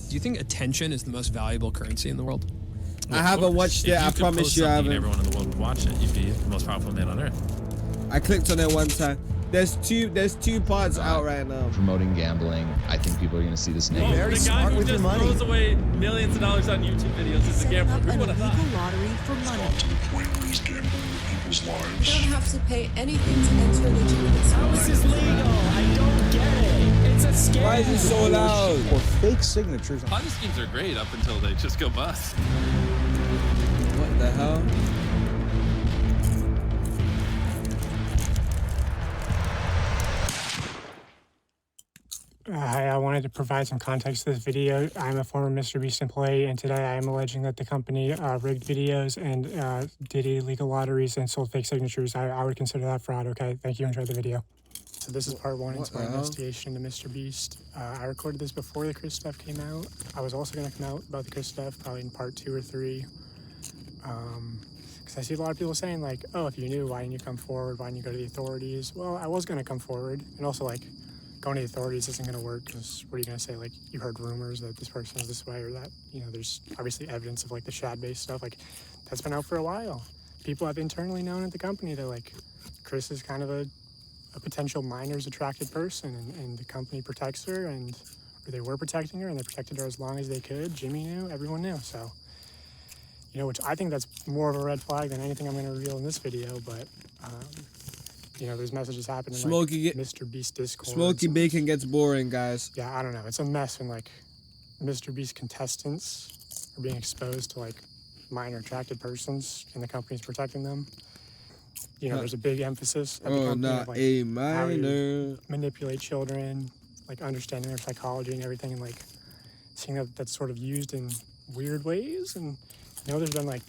Do you think attention is the most valuable currency in the world? I haven't watched it. I promise you I haven't. Everyone in the world would watch it. You'd be the most powerful man on earth. I clicked on it one time. There's two parts out right now. Promoting gambling. I think people are going to see this negative. Very smart with your money. Throws away millions of dollars on YouTube videos as a gambler. Who would have thought? Lottery for money. To the point where he's gambling with people's lives. You don't have to pay anything to enter legitimate. How is this legal? I don't get it. It's a scam. Why is it so loud? Or fake signatures. Ponzi schemes are great up until they just go bust. What the hell? Hi, I wanted to provide some context to this video. I'm a former MrBeast employee, and today I am alleging that the company rigged videos and did illegal lotteries and sold fake signatures. I would consider that fraud, okay? Thank you, enjoy the video. So this is part one into my investigation into MrBeast. I recorded this before the Chris stuff came out. I was also going to come out about the Chris stuff probably in part 2 or 3. Because I see a lot of people saying like, oh, if you knew, why didn't you come forward? Why didn't you go to the authorities? Well, I was going to come forward, and also like, going to the authorities isn't going to work because what are you going to say? Like, you heard rumors that this person is this way or that, you know, there's obviously evidence of like the shad-based stuff. Like, that's been out for a while. People have internally known at the company that like Chris is kind of a potential minors attracted person, and the company protects her, or they were protecting her, and they protected her as long as they could. Jimmy knew, everyone knew. So, you know, which I think that's more of a red flag than anything I'm going to reveal in this video, but, you know, there's messages happening in like MrBeast Discord. Smoky bacon gets boring, guys. Yeah, I don't know. It's a mess when like MrBeast contestants are being exposed to like minor attracted persons and the company's protecting them. You know, there's a big emphasis at the company of, like, a how you minor. manipulate children, like understanding their psychology and everything, and like seeing that that's sort of used in weird ways. And you know, there's been like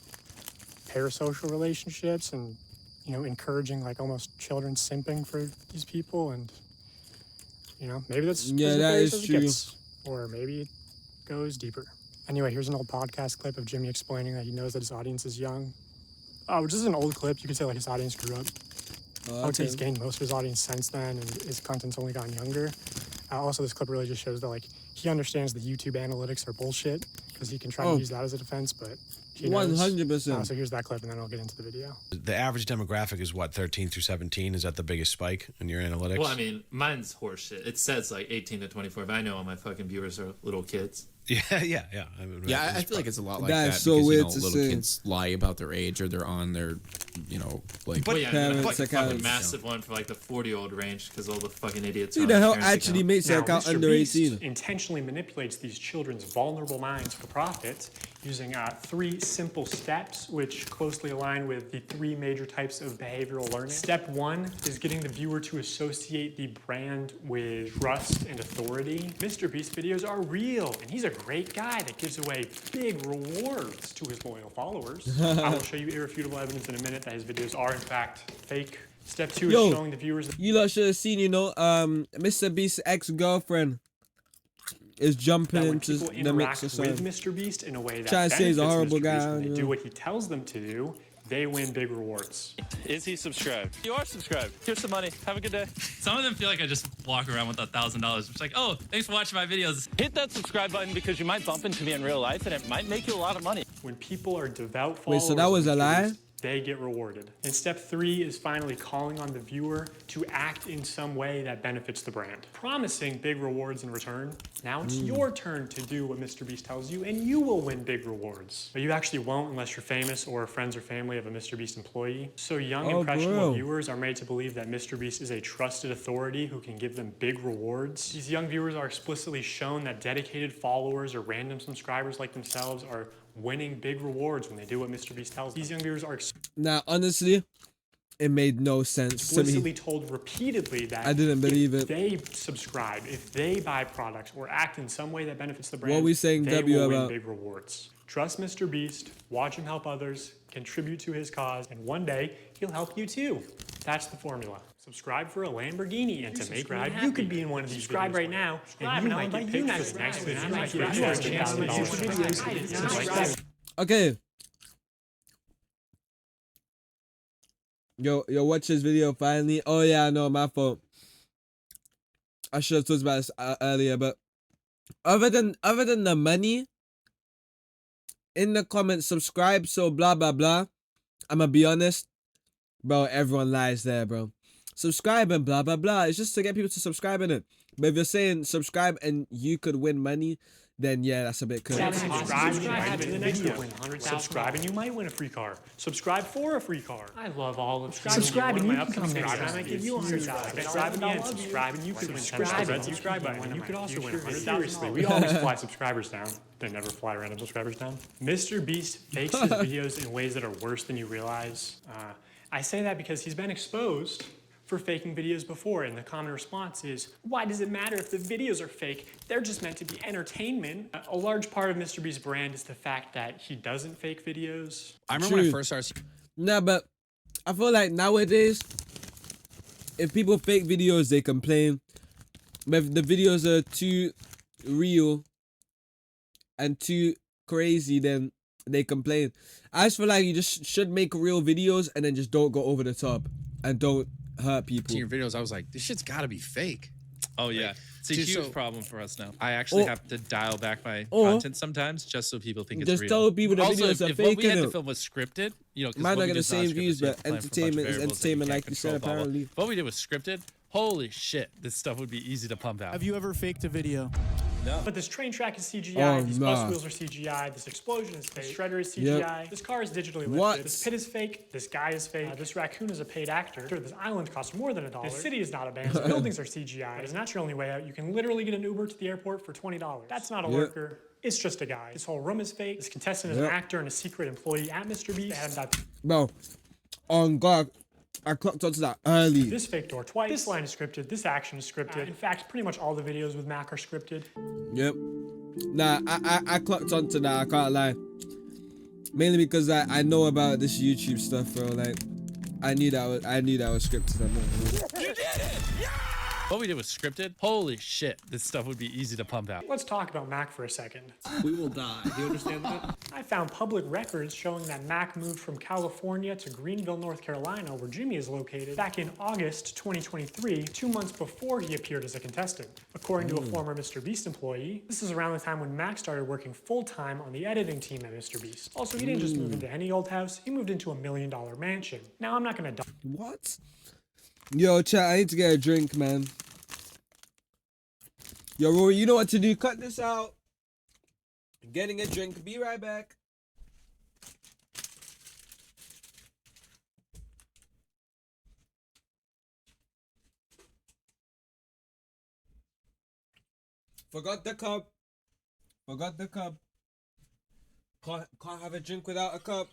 parasocial relationships and, you know, encouraging like almost children simping for these people, and you know, maybe that's that is true. Or maybe it goes deeper. Anyway, here's an old podcast clip of Jimmy explaining that he knows that his audience is young. Oh, which is an old clip. You could say like his audience grew up. I would say he's gained most of his audience since then, and his content's only gotten younger. Also, this clip really just shows that like he understands the YouTube analytics are bullshit, because he can try to use that as a defense, but he knows. 100%. So here's that clip, and then I'll get into the video. The average demographic is what, 13 through 17? Is that the biggest spike in your analytics? Well, I mean, mine's horseshit. It says like 18 to 24, but I know all my fucking viewers are little kids. Yeah. I mean, yeah, I feel like it's a lot like that. That's so because, weird you know, to little say. kids lie about their age, or they're on their, you know, like. But yeah, parents' a accounts. massive one for like the 40-year-old range, because all the fucking idiots. Who the hell actually makes an account under 18? Intentionally manipulates these children's vulnerable minds for profit using 3 simple steps, which closely align with the 3 major types of behavioral learning. Step 1 is getting the viewer to associate the brand with trust and authority. MrBeast videos are real, and he's a great guy that gives away big rewards to his loyal followers. I will show you irrefutable evidence in a minute that his videos are in fact fake. Step 2 is showing the viewers. You lot should have seen, you know, MrBeast's ex-girlfriend is jumping into the mix or something. With MrBeast in a way that trying to say he's a horrible MrBeast guy. when they do what he tells them to do, they win big rewards. Is he subscribed? You are subscribed. Here's some money. Have a good day. Some of them feel like I just walk around with $1,000. It's like, oh, thanks for watching my videos. Hit that subscribe button because you might bump into me in real life and it might make you a lot of money. When people are devout followers, Wait, so that was a lie? they get rewarded. And step 3 is finally calling on the viewer to act in some way that benefits the brand, promising big rewards in return. Now it's your turn to do what MrBeast tells you, and you will win big rewards. But you actually won't unless you're famous or friends or family of a MrBeast employee. So young, impressionable viewers are made to believe that MrBeast is a trusted authority who can give them big rewards. These young viewers are explicitly shown that dedicated followers or random subscribers like themselves are winning big rewards when they do what MrBeast tells them. These young viewers are now, honestly, it made no sense to me. Explicitly told repeatedly that I didn't believe if it. they subscribe, if they buy products or act in some way that benefits the brand, What are we saying they W will win about? big rewards. Trust MrBeast, watch him help others, contribute to his cause, and one day he'll help you too. That's the formula. Subscribe for a Lamborghini, and to make me happy, you could be in one of these videos right now, and you might get picked for the next video. Okay. Yo, watch this video finally. Oh yeah, no, my fault. I should have talked about this earlier, but Other than the money, in the comments, subscribe, so blah blah blah. I'ma be honest, bro. Everyone lies there, bro. Subscribe and blah blah blah. It's just to get people to subscribe in it. But if you're saying subscribe and you could win money, then yeah, that's a bit cool. Subscribe and you might win a free car. Subscribe for a free car. I love all of subscribe and you can come next time. I give you $100. Subscribe and you can win $10. Subscribe button. You could also win $100. Seriously, we always fly subscribers down. They never fly random subscribers down. MrBeast fakes his videos in ways that are worse than you realize. I say that because he's been exposed for faking videos before, and the common response is, why does it matter if the videos are fake? They're just meant to be entertainment. A large part of MrBeast's brand is the fact that he doesn't fake videos. I remember when I first started. Nah, but I feel like nowadays, if people fake videos, they complain. But if the videos are too real and too crazy, then they complain. I just feel like you just should make real videos and then just don't go over the top and don't hurt people. In your videos, I was like, this shit's got to be fake. Oh yeah, Like, it's a just huge so- problem for us now. I actually have to dial back my Or- content sometimes just so people think it's Just real. tell people the Also, videos are if what fake, we had to innit? film was scripted, you know, 'cause Might what not we get do the is not same scripted, views, so you but have to plan for a bunch of entertainment is variables that you entertainment, can't like you said, control, blah, blah, blah. apparently. If what we did was scripted, holy shit, this stuff would be easy to pump out. Have you ever faked a video? But this train track is CGI, Oh, these nah. bus wheels are CGI, this explosion is fake, this shredder is CGI, this car is digitally lifted, What? this pit is fake, this guy is fake, this raccoon is a paid actor, this island costs more than $1, this city is not abandoned, these buildings are CGI, it's not your only way out, you can literally get an Uber to the airport for $20. That's not a worker, it's just a guy. This whole room is fake, this contestant is an actor and a secret employee at MrBeast, they haven't got Bro, on God, I clocked onto that early. this fake door twice, this line is scripted, this action is scripted, in fact, pretty much all the videos with Mac are scripted. Yep. Nah, I clocked onto that, I can't lie. Mainly because I know about this YouTube stuff, bro. Like, I knew that was scripted. What we did was scripted, holy shit, this stuff would be easy to pump out. Let's talk about Mac for a second. We will die. Do you understand that? I found public records showing that Mac moved from California to Greenville, North Carolina, where Jimmy is located, back in August 2023, 2 months before he appeared as a contestant. According to a former MrBeast employee, this is around the time when Mac started working full-time on the editing team at MrBeast. Also, he didn't just move into any old house, he moved into $1 million mansion. Now, I'm not gonna What? Yo, chat, I need to get a drink, man. Yo, Rory, you know what to do. Cut this out. Getting a drink. Be right back. Forgot the cup. Forgot the cup. Can't have a drink without a cup.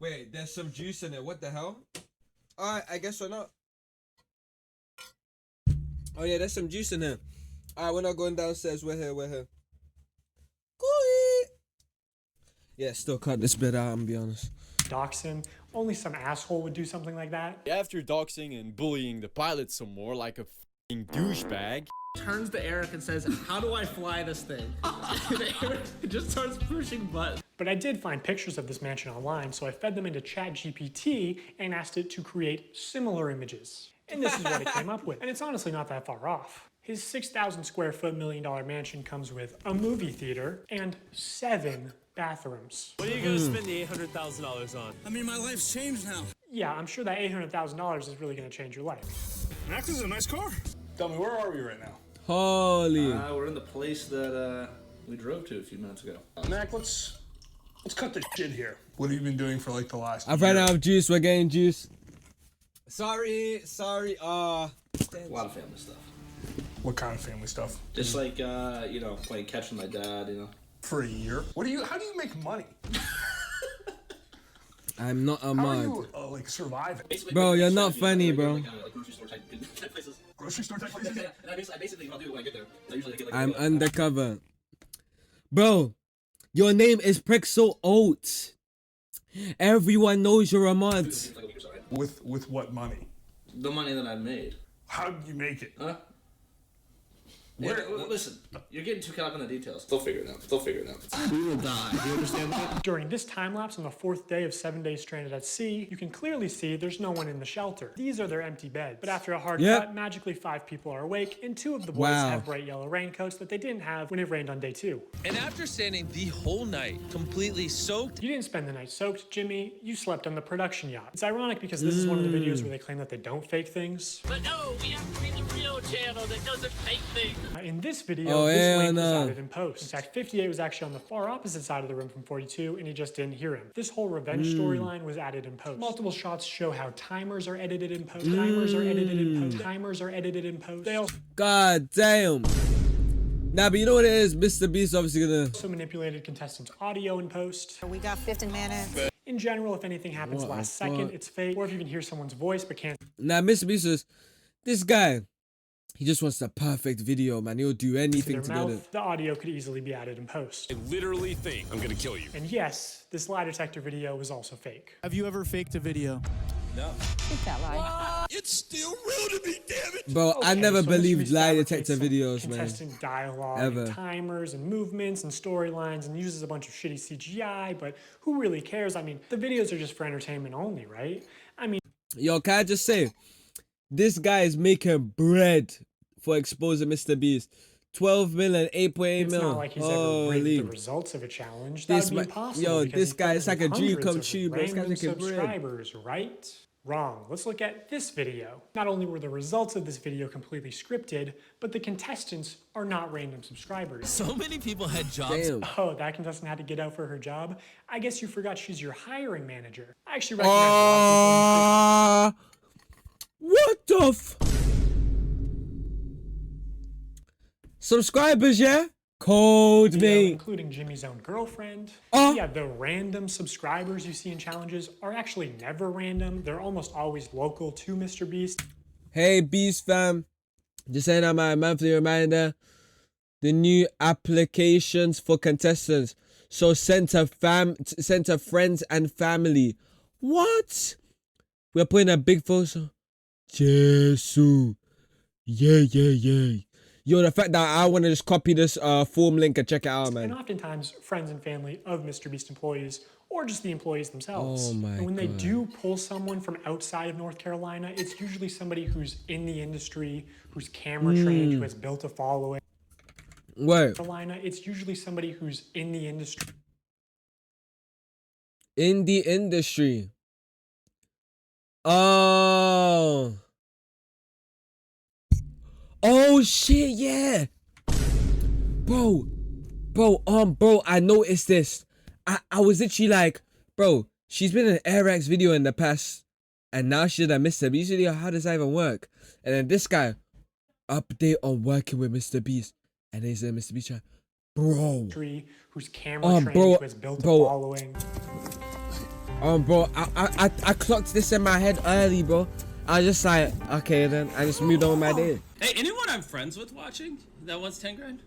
Wait, there's some juice in it. What the hell? Alright, I guess we're not. Oh yeah, there's some juice in here. Alright, we're not going downstairs. We're here. Cool. Yeah, still cut this bit out, I'm gonna be honest. dox him. Only some asshole would do something like that. After doxing and bullying the pilot some more like a f***ing douchebag, Turns to Eric and says, how do I fly this thing? And Eric just starts pushing buttons. But I did find pictures of this mansion online, so I fed them into ChatGPT and asked it to create similar images. And this is what it came up with. And it's honestly not that far off. His 6,000 square foot $1 million mansion comes with a movie theater and 7 bathrooms. What are you gonna spend the $800,000 on? I mean, my life's changed now. Yeah, I'm sure that $800,000 is really gonna change your life. Max is a nice car. Tell me, where are we right now? Holy. We're in the place that we drove to a few minutes ago. Mac, let's cut the shit here. What have you been doing for like the last I've year? run out of juice. We're getting juice. Sorry. A lot of family stuff. What kind of family stuff? Just like playing catch with my dad. For a year? How do you make money? I'm not a How mod. are you like surviving? Bro, you're not funny, bro. Grocery store type places. Grocery store type places? And I basically I'll do it when I get there. I usually get like I'm undercover. Bro, your name is Prexel Oats. Everyone knows you're a mod. With what money? The money that I made. How did you make it? Huh? Listen, you're getting too caught up in the details. They'll figure it out. They'll figure it out. We will die. Do you understand that? During this time lapse on the 4th day of 7 days stranded at sea, you can clearly see there's no one in the shelter. These are their empty beds. But after a hard cut, magically 5 people are awake, and 2 of the boys have bright yellow raincoats that they didn't have when it rained on day 2. And after standing the whole night, completely soaked. You didn't spend the night soaked, Jimmy. You slept on the production yacht. It's ironic because this is one of the videos where they claim that they don't fake things. But no, we have to be the real channel that doesn't fake things. In this video, this link was added in post. In fact, 58 was actually on the far opposite side of the room from 42, and he just didn't hear him. This whole revenge storyline was added in post. Multiple shots show how timers are edited in post. Timers are edited in post. Timers are edited in post. They God damn. Nah, but you know what it is? MrBeast obviously gonna... also manipulated contestants' audio in post. We got 15 minutes. In general, if anything happens last second, it's fake. Or if you can hear someone's voice but can't... Nah, MrBeast is... This guy... He just wants the perfect video, man. He'll do anything to get it. The audio could easily be added in post. I literally think I'm gonna kill you. And yes, this lie detector video was also fake. Have you ever faked a video? No. Think that lie. It's still real to me, damn it. Bro, I never so believed MrBeast lie fabricates detector some videos, man. contestant dialogue, Ever. and timers, and movements, and storylines, and uses a bunch of shitty CGI, but who really cares? I mean, the videos are just for entertainment only, right? I mean... Yo, can I just say, this guy is making bread for exposing MrBeast. 12 million, 8.8 million. It's not like he's ever rated the results of a challenge. That would be impossible. Yo, because this he's guy, it's like a dream hundreds come of true, bro. This guy's random making bread. subscribers, right? Wrong. Let's look at this video. Not only were the results of this video completely scripted, but the contestants are not random subscribers. So many people had jobs. Damn. Oh, that contestant had to get out for her job? I guess you forgot she's your hiring manager. I actually recognize a lot of people. What the f... Subscribers, yeah? Cold me. Including Jimmy's own girlfriend. Oh. Yeah, the random subscribers you see in challenges are actually never random. They're almost always local to MrBeast. Hey, Beast fam. Just saying out my monthly reminder. The new applications for contestants. So send to friends and family. What? We're putting a big focus on Jesus. Yeah. Yo, the fact that I want to just copy this form link and check it out, man. And oftentimes, friends and family of MrBeast employees, or just the employees themselves. Oh my and when they God. do pull someone from outside of North Carolina, it's usually somebody who's in the industry, who's camera trained, who has built a following. What? Carolina, it's usually somebody who's in the industry. In the industry. Oh. Oh shit, yeah. Bro, I noticed this. I was literally like, bro, she's been in an Rxzz video in the past, and now she's a MrBeast video. How does that even work? And then this guy, update on working with MrBeast, and then he's in MrBeast chat. Bro. Who's camera trained, who has built a following. Bro, I clocked this in my head early, bro. I was just like, okay, then I just moved on with my day. Hey, anyone I'm friends with watching that wants 10 grand?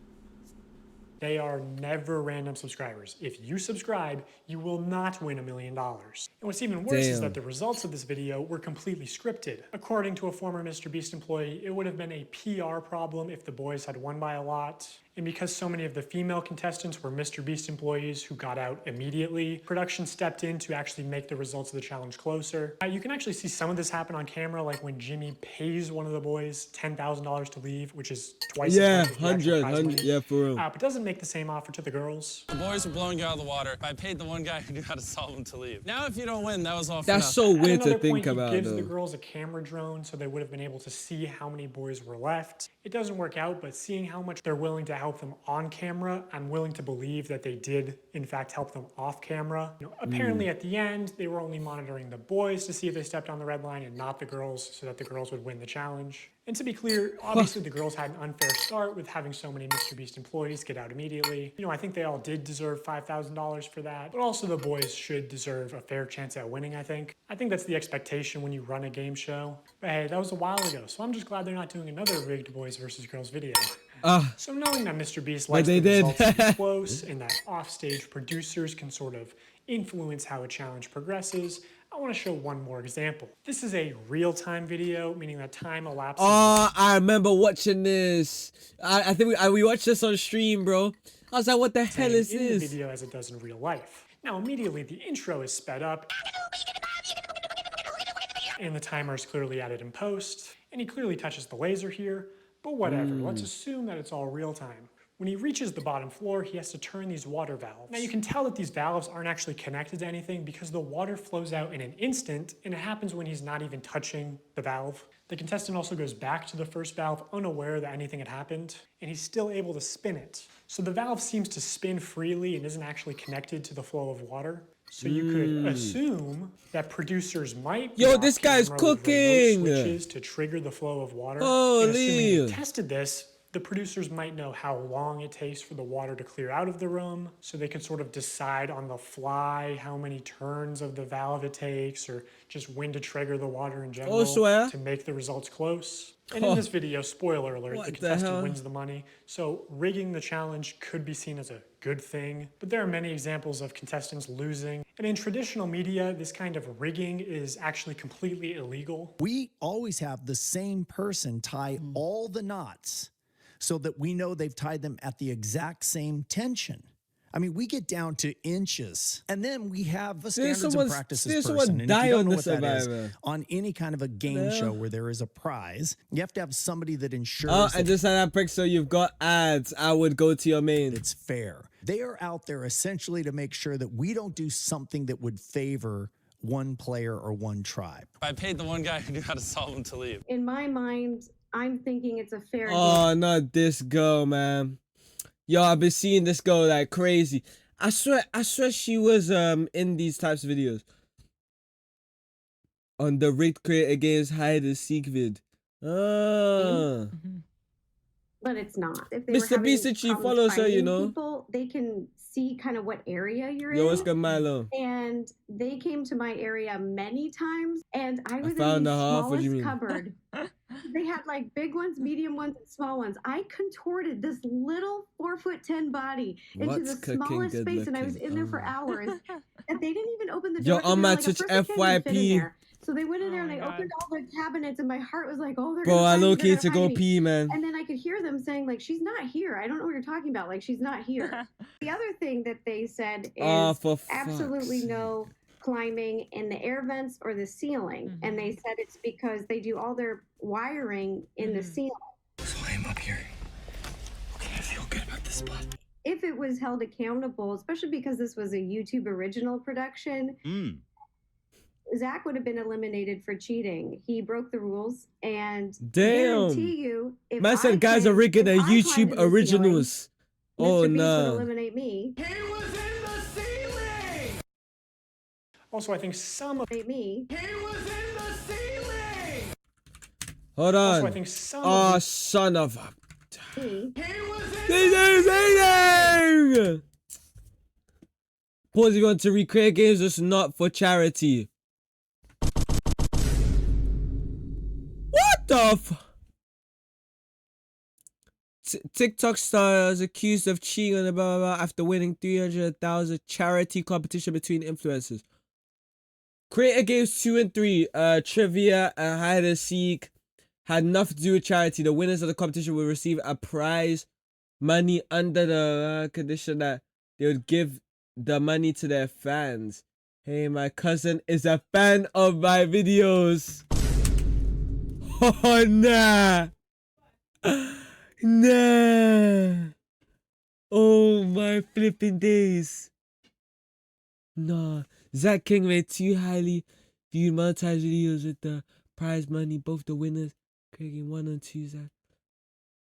They are never random subscribers. If you subscribe, you will not win $1 million. And what's even worse is that the results of this video were completely scripted. According to a former MrBeast employee, it would have been a PR problem if the boys had won by a lot. And because so many of the female contestants were MrBeast employees who got out immediately, production stepped in to actually make the results of the challenge closer. You can actually see some of this happen on camera, like when Jimmy pays one of the boys $10,000 to leave, which is twice as much as the actual prize money. Yeah, for real. But doesn't make the same offer to the girls. The boys were blowing you out of the water. I paid the one guy who knew how to solve them to leave. Now, if you don't win, that was all for That's so At weird to another think point, about, he gives though. the girls a camera drone so they would have been able to see how many boys were left. It doesn't work out, but seeing how much they're willing to help them on camera, I'm willing to believe that they did, in fact, help them off camera. Apparently, at the end, they were only monitoring the boys to see if they stepped on the red line and not the girls, so that the girls would win the challenge. And to be clear, obviously the girls had an unfair start with having so many MrBeast employees get out immediately. I think they all did deserve $5,000 for that, but also the boys should deserve a fair chance at winning, I think. I think that's the expectation when you run a game show. But hey, that was a while ago, so I'm just glad they're not doing another rigged boys versus girls video. So knowing that MrBeast likes the results to be close and that offstage producers can sort of influence how a challenge progresses, I want to show one more example. This is a real-time video, meaning that time elapses. Oh, I remember watching this. I think we watched this on stream, bro. I was like, what the hell is in this? the video as it does in real life. Now, immediately, the intro is sped up, and the timer is clearly added in post, and he clearly touches the laser here, but whatever. Let's assume that it's all real time. When he reaches the bottom floor, he has to turn these water valves. Now you can tell that these valves aren't actually connected to anything because the water flows out in an instant, and it happens when he's not even touching the valve. The contestant also goes back to the first valve unaware that anything had happened, and he's still able to spin it. So the valve seems to spin freely and isn't actually connected to the flow of water. So you could assume that producers might be this guy's cooking! Switches to trigger the flow of water. Holy! And assuming they tested this, the producers might know how long it takes for the water to clear out of the room, so they could sort of decide on the fly how many turns of the valve it takes, or just when to trigger the water in general to make the results close. And in this video, spoiler alert, the contestant wins the money, so rigging the challenge could be seen as a good thing, but there are many examples of contestants losing. And in traditional media, this kind of rigging is actually completely illegal. We always have the same person tie all the knots so that we know they've tied them at the exact same tension. I mean, we get down to inches, and then we have a standards and practices person. And if you don't know what that is, on any kind of a game show where there is a prize, you have to have somebody that ensures. Oh, and just like that, prick, so you've got ads. I would go to your main. It's fair. They are out there essentially to make sure that we don't do something that would favor one player or one tribe. I paid the one guy who knew how to solve them to leave. In my mind, I'm thinking it's a fair Oh, not this girl, man. Yo, I've been seeing this girl like crazy. I swear she was in these types of videos. On the Rigged Creator Games hide and seek vid. But it's not. If they MrBeast said she follows her, you know. People, they can see kind of what area you're in. Yo, what's good, Milo? And they came to my area many times, and I was found in the the half. What do you smallest mean? cupboard. They had like big ones, medium ones, and small ones. I contorted this little 4'10" body into the smallest space, and I was in there for hours. And they didn't even open the door. Yo, on my Twitch FYP. So they went in there and they opened all the cabinets, and my heart was like, "Oh, they're bro, I low-key to go me. pee, man." And then I could hear them saying, like, "She's not here. I don't know what you're talking about. Like, she's not here." The other thing that they said is absolutely no climbing in the air vents or the ceiling. And they said it's because they do all their wiring in the ceiling. So I am up here. Okay, I feel good about this spot. If it was held accountable, especially because this was a YouTube original production, Zach would have been eliminated for cheating. He broke the rules, and guarantee you, if man said guys are rigging their YouTube originals. Oh Mr. Beast no. would eliminate me. He was in the ceiling! Also, I think some of me. He was in the ceiling! Hold on. Also, I think some oh, son of a. He was in Pause if you want to recreate games, just not for charity. What the f? TikTok star is accused of cheating on the blah, blah, blah after winning 300,000 charity competition between influencers. Creator Games 2 and 3, trivia and hide and seek had nothing to do with charity. The winners of the competition will receive a prize money under the condition that they would give the money to their fans. Hey, my cousin is a fan of my videos. Oh, nah. Nah. Oh, my flipping days. Nah. Zach King made 2 highly viewed monetized videos with the prize money. Both the winners, creating 1 and 2, Zach,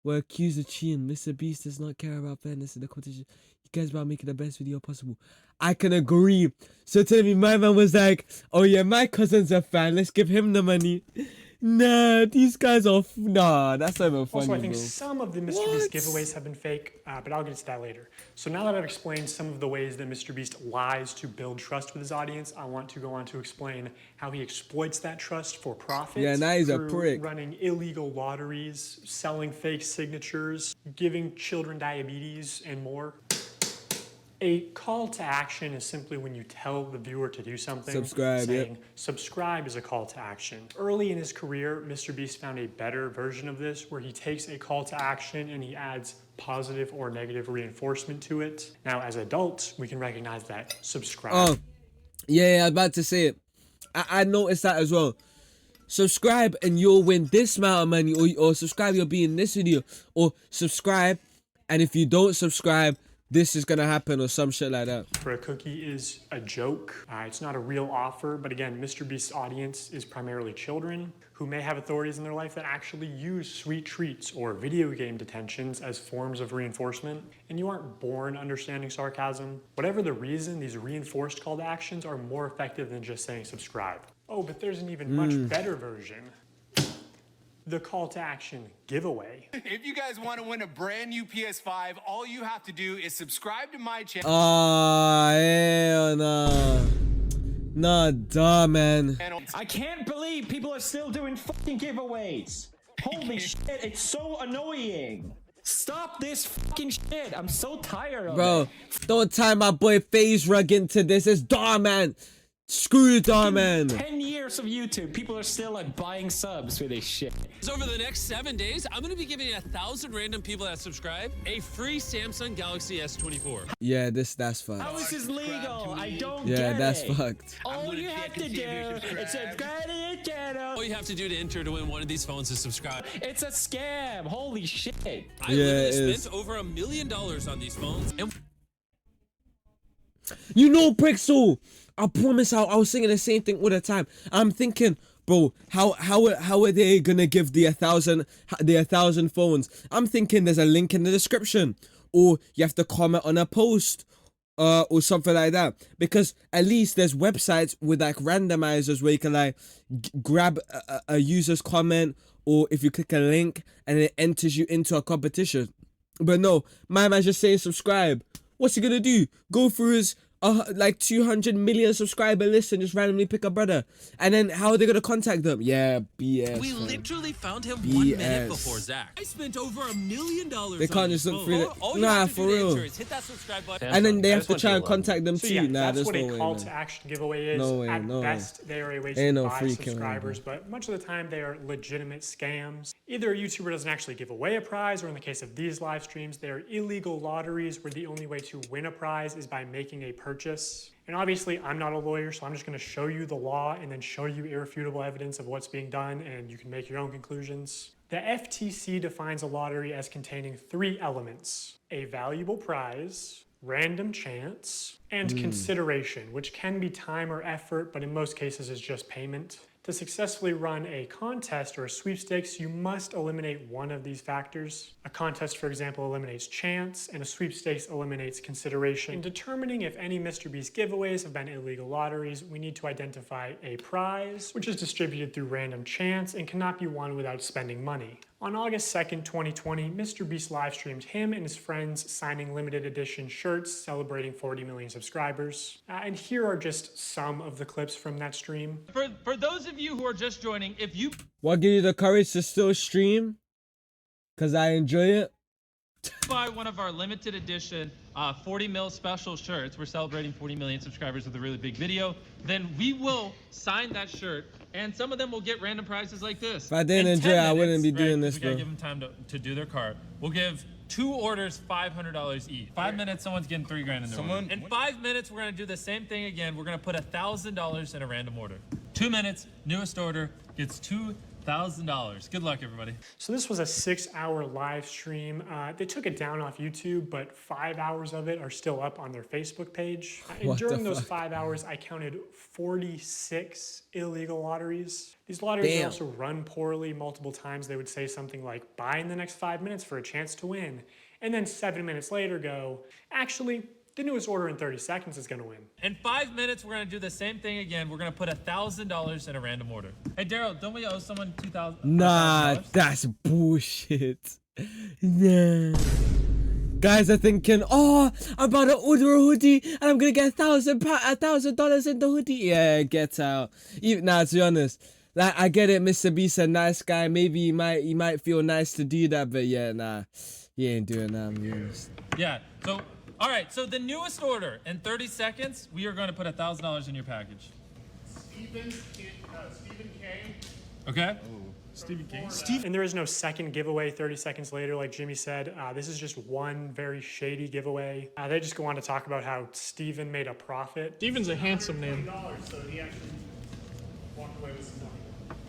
were accused of cheating. MrBeast does not care about fairness in the competition. He cares about making the best video possible. I can agree. So tell me, my man was like, oh yeah, my cousin's a fan. Let's give him the money. Nah, these guys are... Nah, that's not even funny, Also, I think bro. some of the MrBeast giveaways have been fake, but I'll get to that later. So now that I've explained some of the ways that MrBeast lies to build trust with his audience, I want to go on to explain how he exploits that trust for profit. Yeah, now he's a through prick. running illegal lotteries, selling fake signatures, giving children diabetes, and more. A call to action is simply when you tell the viewer to do something. Subscribe, saying subscribe is a call to action. Early in his career, MrBeast found a better version of this where he takes a call to action and he adds positive or negative reinforcement to it. Now, as adults, we can recognize that subscribe. Oh, yeah, I was about to say it. I noticed that as well. Subscribe and you'll win this amount of money, or subscribe, you'll be in this video, or subscribe, and if you don't subscribe, this is gonna happen, or some shit like that. For a cookie is a joke. It's not a real offer, but again, MrBeast's audience is primarily children who may have authorities in their life that actually use sweet treats or video game detentions as forms of reinforcement, and you aren't born understanding sarcasm. Whatever the reason, these reinforced call to actions are more effective than just saying subscribe. Oh, but there's an even much better version. The call to action giveaway. If you guys want to win a brand new PS5, all you have to do is subscribe to my channel. Oh, hell nah. Nah, duh, man. I can't believe people are still doing fucking giveaways. Holy shit, it's so annoying. Stop this fucking shit. I'm so tired of it. Bro, don't tie my boy FaZe Rug into this. It's duh, man. Screw duh, man. 10 years of YouTube, people are still like buying subs for this shit. Over the next 7 days, I'm going to be giving 1,000 random people that subscribe a free Samsung Galaxy S24. Yeah, that's fucked. How is this legal? I don't Yeah, get that's it. fucked. All you have to do is subscribe to your channel. All you have to do to enter to win one of these phones is subscribe. It's a scam. Holy shit. I literally spent over $1 million on these phones. And You know, Brixel, I promise I was thinking the same thing all the time. I'm thinking, bro, how are they gonna give the 1,000 phones? I'm thinking there's a link in the description, or you have to comment on a post, or something like that. Because at least there's websites with like randomizers where you can like grab a user's comment, or if you click a link and it enters you into a competition. But no, my man's just saying subscribe. What's he gonna do? Go through his like 200 million subscriber list and just randomly pick a brother? And then how are they gonna contact them? Yeah, BS. we man. literally found him BS. 1 minute before Zach. I spent over $1 million. They can't just look through it. All you Nah, have to for do to real. enter is hit that subscribe button. And then they have to try and contact them So too. yeah, Nah, that's there's what no a way, call man. to action giveaway is. No way, At no way. best, they are a way Ain't to no buy free killing, subscribers, bro. but much of the time they are legitimate scams. Either a YouTuber doesn't actually give away a prize, or in the case of these live streams, they are illegal lotteries where the only way to win a prize is by making a purchase. And obviously, I'm not a lawyer, so I'm just going to show you the law and then show you irrefutable evidence of what's being done, and you can make your own conclusions. The FTC defines a lottery as containing 3 elements: a valuable prize, random chance, and consideration, which can be time or effort, but in most cases is just payment. To successfully run a contest or a sweepstakes, you must eliminate one of these factors. A contest, for example, eliminates chance, and a sweepstakes eliminates consideration. In determining if any MrBeast giveaways have been illegal lotteries, we need to identify a prize, which is distributed through random chance and cannot be won without spending money. On August 2nd, 2020, MrBeast live streamed him and his friends signing limited edition shirts celebrating 40 million subscribers. And here are just some of the clips from that stream. For those of you who are just joining, if you What gives you the courage to still stream? Cause I enjoy it. buy one of our limited edition 40 mil special shirts, we're celebrating 40 million subscribers with a really big video, then we will sign that shirt, and some of them will get random prizes like this. If I didn't In enjoy 10 it, I wouldn't be minutes, doing right, this, we gotta bro. give them time to do their cart. We'll give 2 orders $500 each. 5 minutes, someone's getting $3 grand in their order. In 5 minutes, we're gonna do the same thing again. We're gonna put $1,000 in a random order. 2 minutes, newest order gets $2,000. Good luck, everybody. So this was a 6-hour live stream. They took it down off YouTube, but 5 hours of it are still up on their Facebook page. And What the during those fuck? 5 hours, I counted 46 illegal lotteries. These lotteries Damn. are also run poorly. Multiple times they would say something like, buy in the next 5 minutes for a chance to win. And then 7 minutes later go, actually, the newest order in 30 seconds is gonna win. In 5 minutes, we're gonna do the same thing again. We're gonna put $1,000 in a random order. Hey, Daryl, don't we owe someone $2,000? Nah, that's bullshit. Nah. Guys are thinking, oh, I'm about to order a hoodie and I'm gonna get $1,000 in the hoodie. Yeah, get out. Nah, to be honest, like I get it, MrBeast a nice guy. Maybe he might feel nice to do that, but yeah, nah, he ain't doing that. I'm honest. Yeah, so All right, so the newest order in 30 seconds, we are going to put $1,000 in your package. Stephen K. Okay. Stephen King. And there is no second giveaway 30 seconds later, like Jimmy said. This is just one very shady giveaway. They just go on to talk about how Steven made a profit. Steven's a handsome name. So he actually walked away with some money.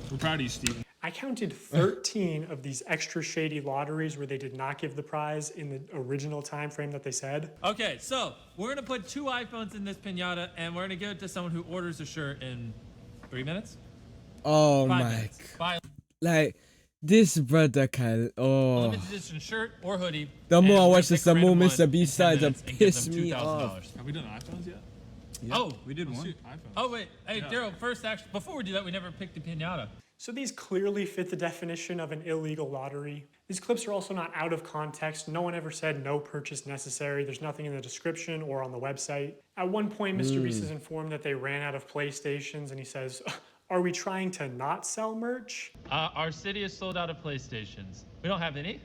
We're proud of you, Steven. I counted 13 of these extra shady lotteries where they did not give the prize in the original time frame that they said. Okay, so we're gonna put 2 iPhones in this pinata, and we're gonna give it to someone who orders a shirt in 3 minutes. Oh 5 my minutes. god. Like this brother can Limited edition shirt or hoodie. The more and I we're watch gonna this, the pick a more random Mr. one Beast in 10 sides minutes have and give pissed them me $2,000. off. Have we done iPhones yet? Oh, we did one. iPhones. Oh wait, hey Yeah. Daryl. First, actually, before we do that, we never picked a pinata. So these clearly fit the definition of an illegal lottery. These clips are also not out of context. No one ever said no purchase necessary. There's nothing in the description or on the website. At one point, Mr. Beast is informed that they ran out of PlayStations, and he says, "Are we trying to not sell merch?" Our city is sold out of PlayStations. We don't have any.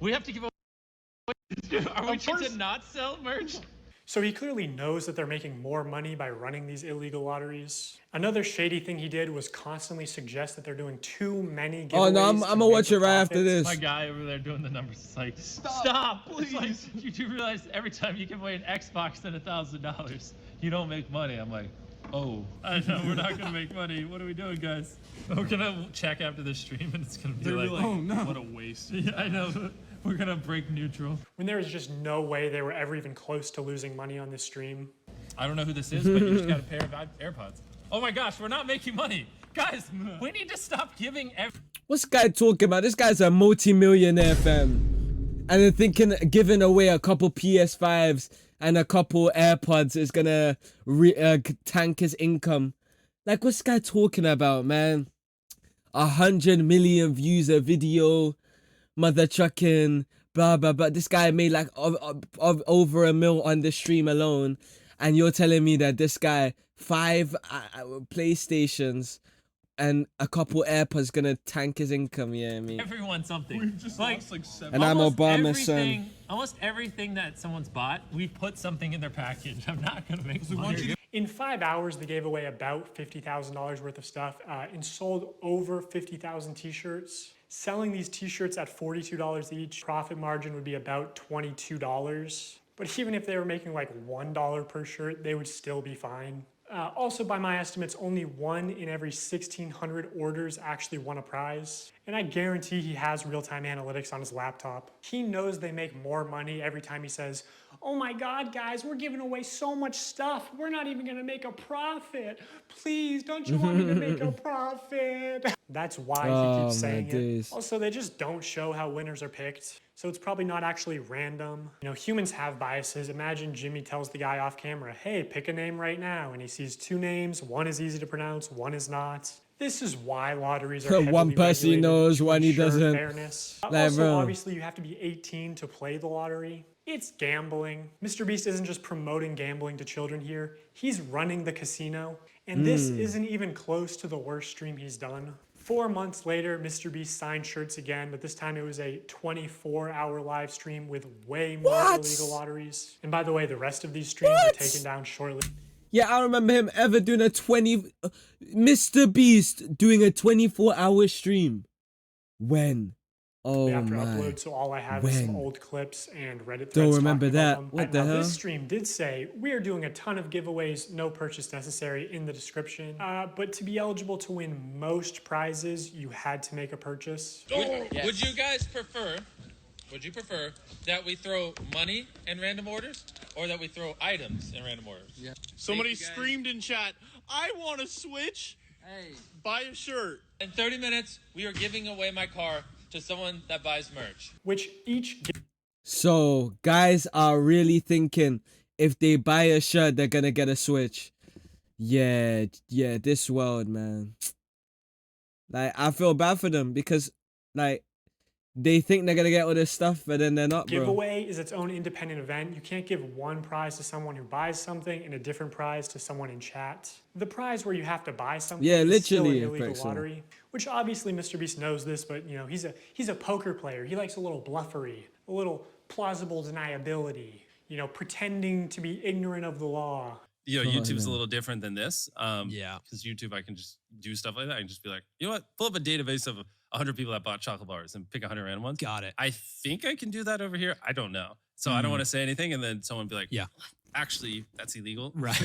We have to give away. Are we trying to not sell merch? So he clearly knows that they're making more money by running these illegal lotteries. Another shady thing he did was constantly suggest that they're doing too many giveaways. Oh no, I'm gonna watch it right after this. My guy over there doing the numbers is like, stop, please. It's like, you do realize every time you give away an Xbox and $1,000, you don't make money. I'm like, oh, I know we're not gonna make money. What are we doing, guys? We're gonna check after this stream, and it's gonna be like, oh no, what a waste. Yeah, I know. We're gonna break neutral. When there was just no way they were ever even close to losing money on this stream. I don't know who this is, but you just got a pair of AirPods. Oh my gosh, we're not making money. Guys, we need to stop giving What's this guy talking about? This guy's a multi-millionaire, fam. And then thinking giving away a couple PS5s and a couple AirPods is gonna tank his income. Like, what's this guy talking about, man? 100 million views a video. Mother trucking, blah blah blah. This guy made like of over $1 million on the stream alone, and you're telling me that this guy 5 PlayStations and a couple AirPods gonna tank his income? Yeah, I mean everyone something. We've just lost like 7. And I'm Obama's son. Almost everything that someone's bought, we put something in their package. I'm not gonna make money. In 5 hours, they gave away about $50,000 worth of stuff and sold over 50,000 t-shirts. Selling these t-shirts at $42 each, profit margin would be about $22. But even if they were making like $1 per shirt, they would still be fine. Also, by my estimates, only 1 in every 1,600 orders actually won a prize. And I guarantee he has real-time analytics on his laptop. He knows they make more money every time he says, "Oh my God, guys, we're giving away so much stuff. We're not even gonna make a profit. Please, don't you want me to make a profit?" That's why he keeps saying it. Also, they just don't show how winners are picked. So it's probably not actually random. You know, humans have biases. Imagine Jimmy tells the guy off camera, "Hey, pick a name right now." And he sees 2 names. One is easy to pronounce, one is not. This is why lotteries are heavily one person regulated knows, to one he ensure doesn't. fairness. Like, Also, bro. obviously, you have to be 18 to play the lottery. It's gambling. MrBeast isn't just promoting gambling to children here. He's running the casino. And this isn't even close to the worst stream he's done. 4 months later, MrBeast signed shirts again, but this time it was a 24-hour live stream with way more illegal lotteries. And by the way, the rest of these streams were taken down shortly. Yeah, I remember him ever doing a Mr. Beast doing a 24-hour stream. When? Oh After my. upload, so all I have is some old clips and Reddit threads. Don't remember talking about that. them. What the Now, hell? This stream did say we are doing a ton of giveaways, no purchase necessary in the description. But to be eligible to win most prizes, you had to make a purchase. Would you guys prefer? Would you prefer that we throw money in random orders, or that we throw items in random orders? Yeah. Somebody screamed in chat, "I want a Switch. Hey, buy a shirt." In 30 minutes, we are giving away my car to someone that buys merch. Which each. So guys are really thinking if they buy a shirt, they're gonna get a Switch. Yeah, this world, man. Like, I feel bad for them because, like, they think they're gonna get all this stuff, but then they're not, bro. Giveaway is its own independent event. You can't give one prize to someone who buys something and a different prize to someone in chat. The prize where you have to buy something is still an literally, illegal lottery. Which obviously MrBeast knows this, but you know, he's a poker player. He likes a little bluffery. a little plausible deniability, you know, pretending to be ignorant of the law. You know, YouTube's a little different than this. Yeah. Because YouTube, I can just do stuff like that. I can just be like, you know what? Pull up a database of 100 people that bought chocolate bars and pick 100 random ones. Got it. I think I can do that over here. I don't know. So I don't want to say anything. And then someone be like, yeah, actually, that's illegal. Right.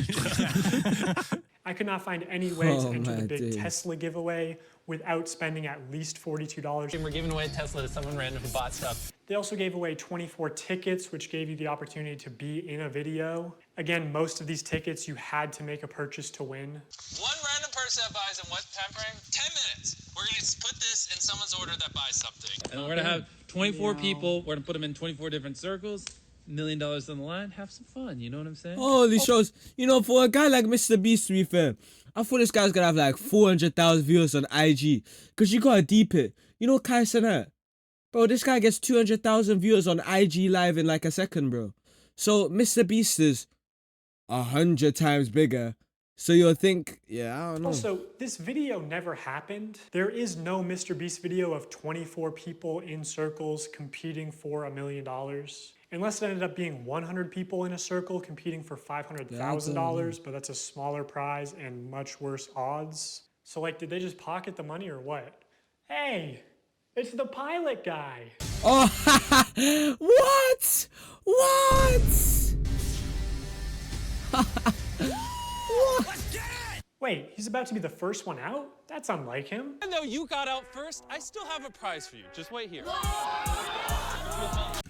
I could not find any way to enter the big Tesla giveaway without spending at least $42. And we're giving away a Tesla to someone random who bought stuff. They also gave away 24 tickets, which gave you the opportunity to be in a video. Again, most of these tickets, you had to make a purchase to win. One random person that buys in what time frame? 10 minutes. We're going to put this in someone's order that buys something. And we're going to have 24 people. We're going to put them in 24 different circles. $1 million on the line. Have some fun. You know what I'm saying? Holy shows. You know, for a guy like MrBeast, to be fair, I thought this guy's gonna have like 400,000 viewers on IG. Cause you gotta deep it. You know Kai Cenat? Bro, this guy gets 200,000 viewers on IG live in like a second, bro. So MrBeast is 100 times bigger. So you'll think, yeah, I don't know. Also, this video never happened. There is no MrBeast video of 24 people in circles competing for $1 million. Unless it ended up being 100 people in a circle competing for $500,000, but that's a smaller prize and much worse odds. So like, did they just pocket the money or what? Hey, it's the pilot guy. Oh, what? What? What? Wait, he's about to be the first one out? That's unlike him. Even though you got out first, I still have a prize for you. Just wait here.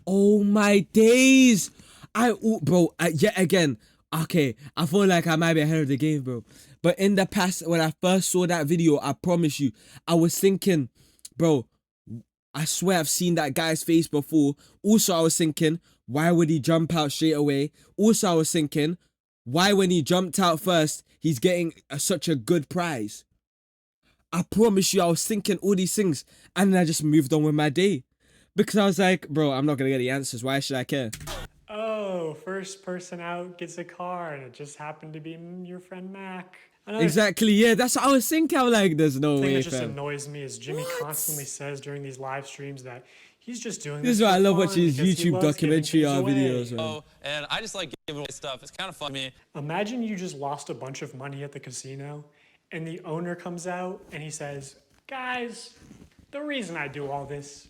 Oh my days. Bro, yet again, okay, I feel like I might be ahead of the game, bro. But in the past, when I first saw that video, I promise you, I was thinking, bro, I swear I've seen that guy's face before. Also, I was thinking, why would he jump out straight away? Also, I was thinking, why when he jumped out first, he's getting such a good prize? I promise you, I was thinking all these things, and then I just moved on with my day. Because I was like, bro, I'm not going to get the answers. Why should I care? Oh, first person out gets a car, and it just happened to be your friend Mac. Exactly, yeah, that's what I was thinking. I was like, there's no way, thing that just fam. annoys me is Jimmy constantly says during these live streams that he's just doing This this is why I for love fun watching his because he YouTube loves giving documentary things away. videos, man. Oh, and I just like giving away stuff. It's kind of fun to me. Imagine you just lost a bunch of money at the casino, and the owner comes out and he says, guys, the reason I do all this,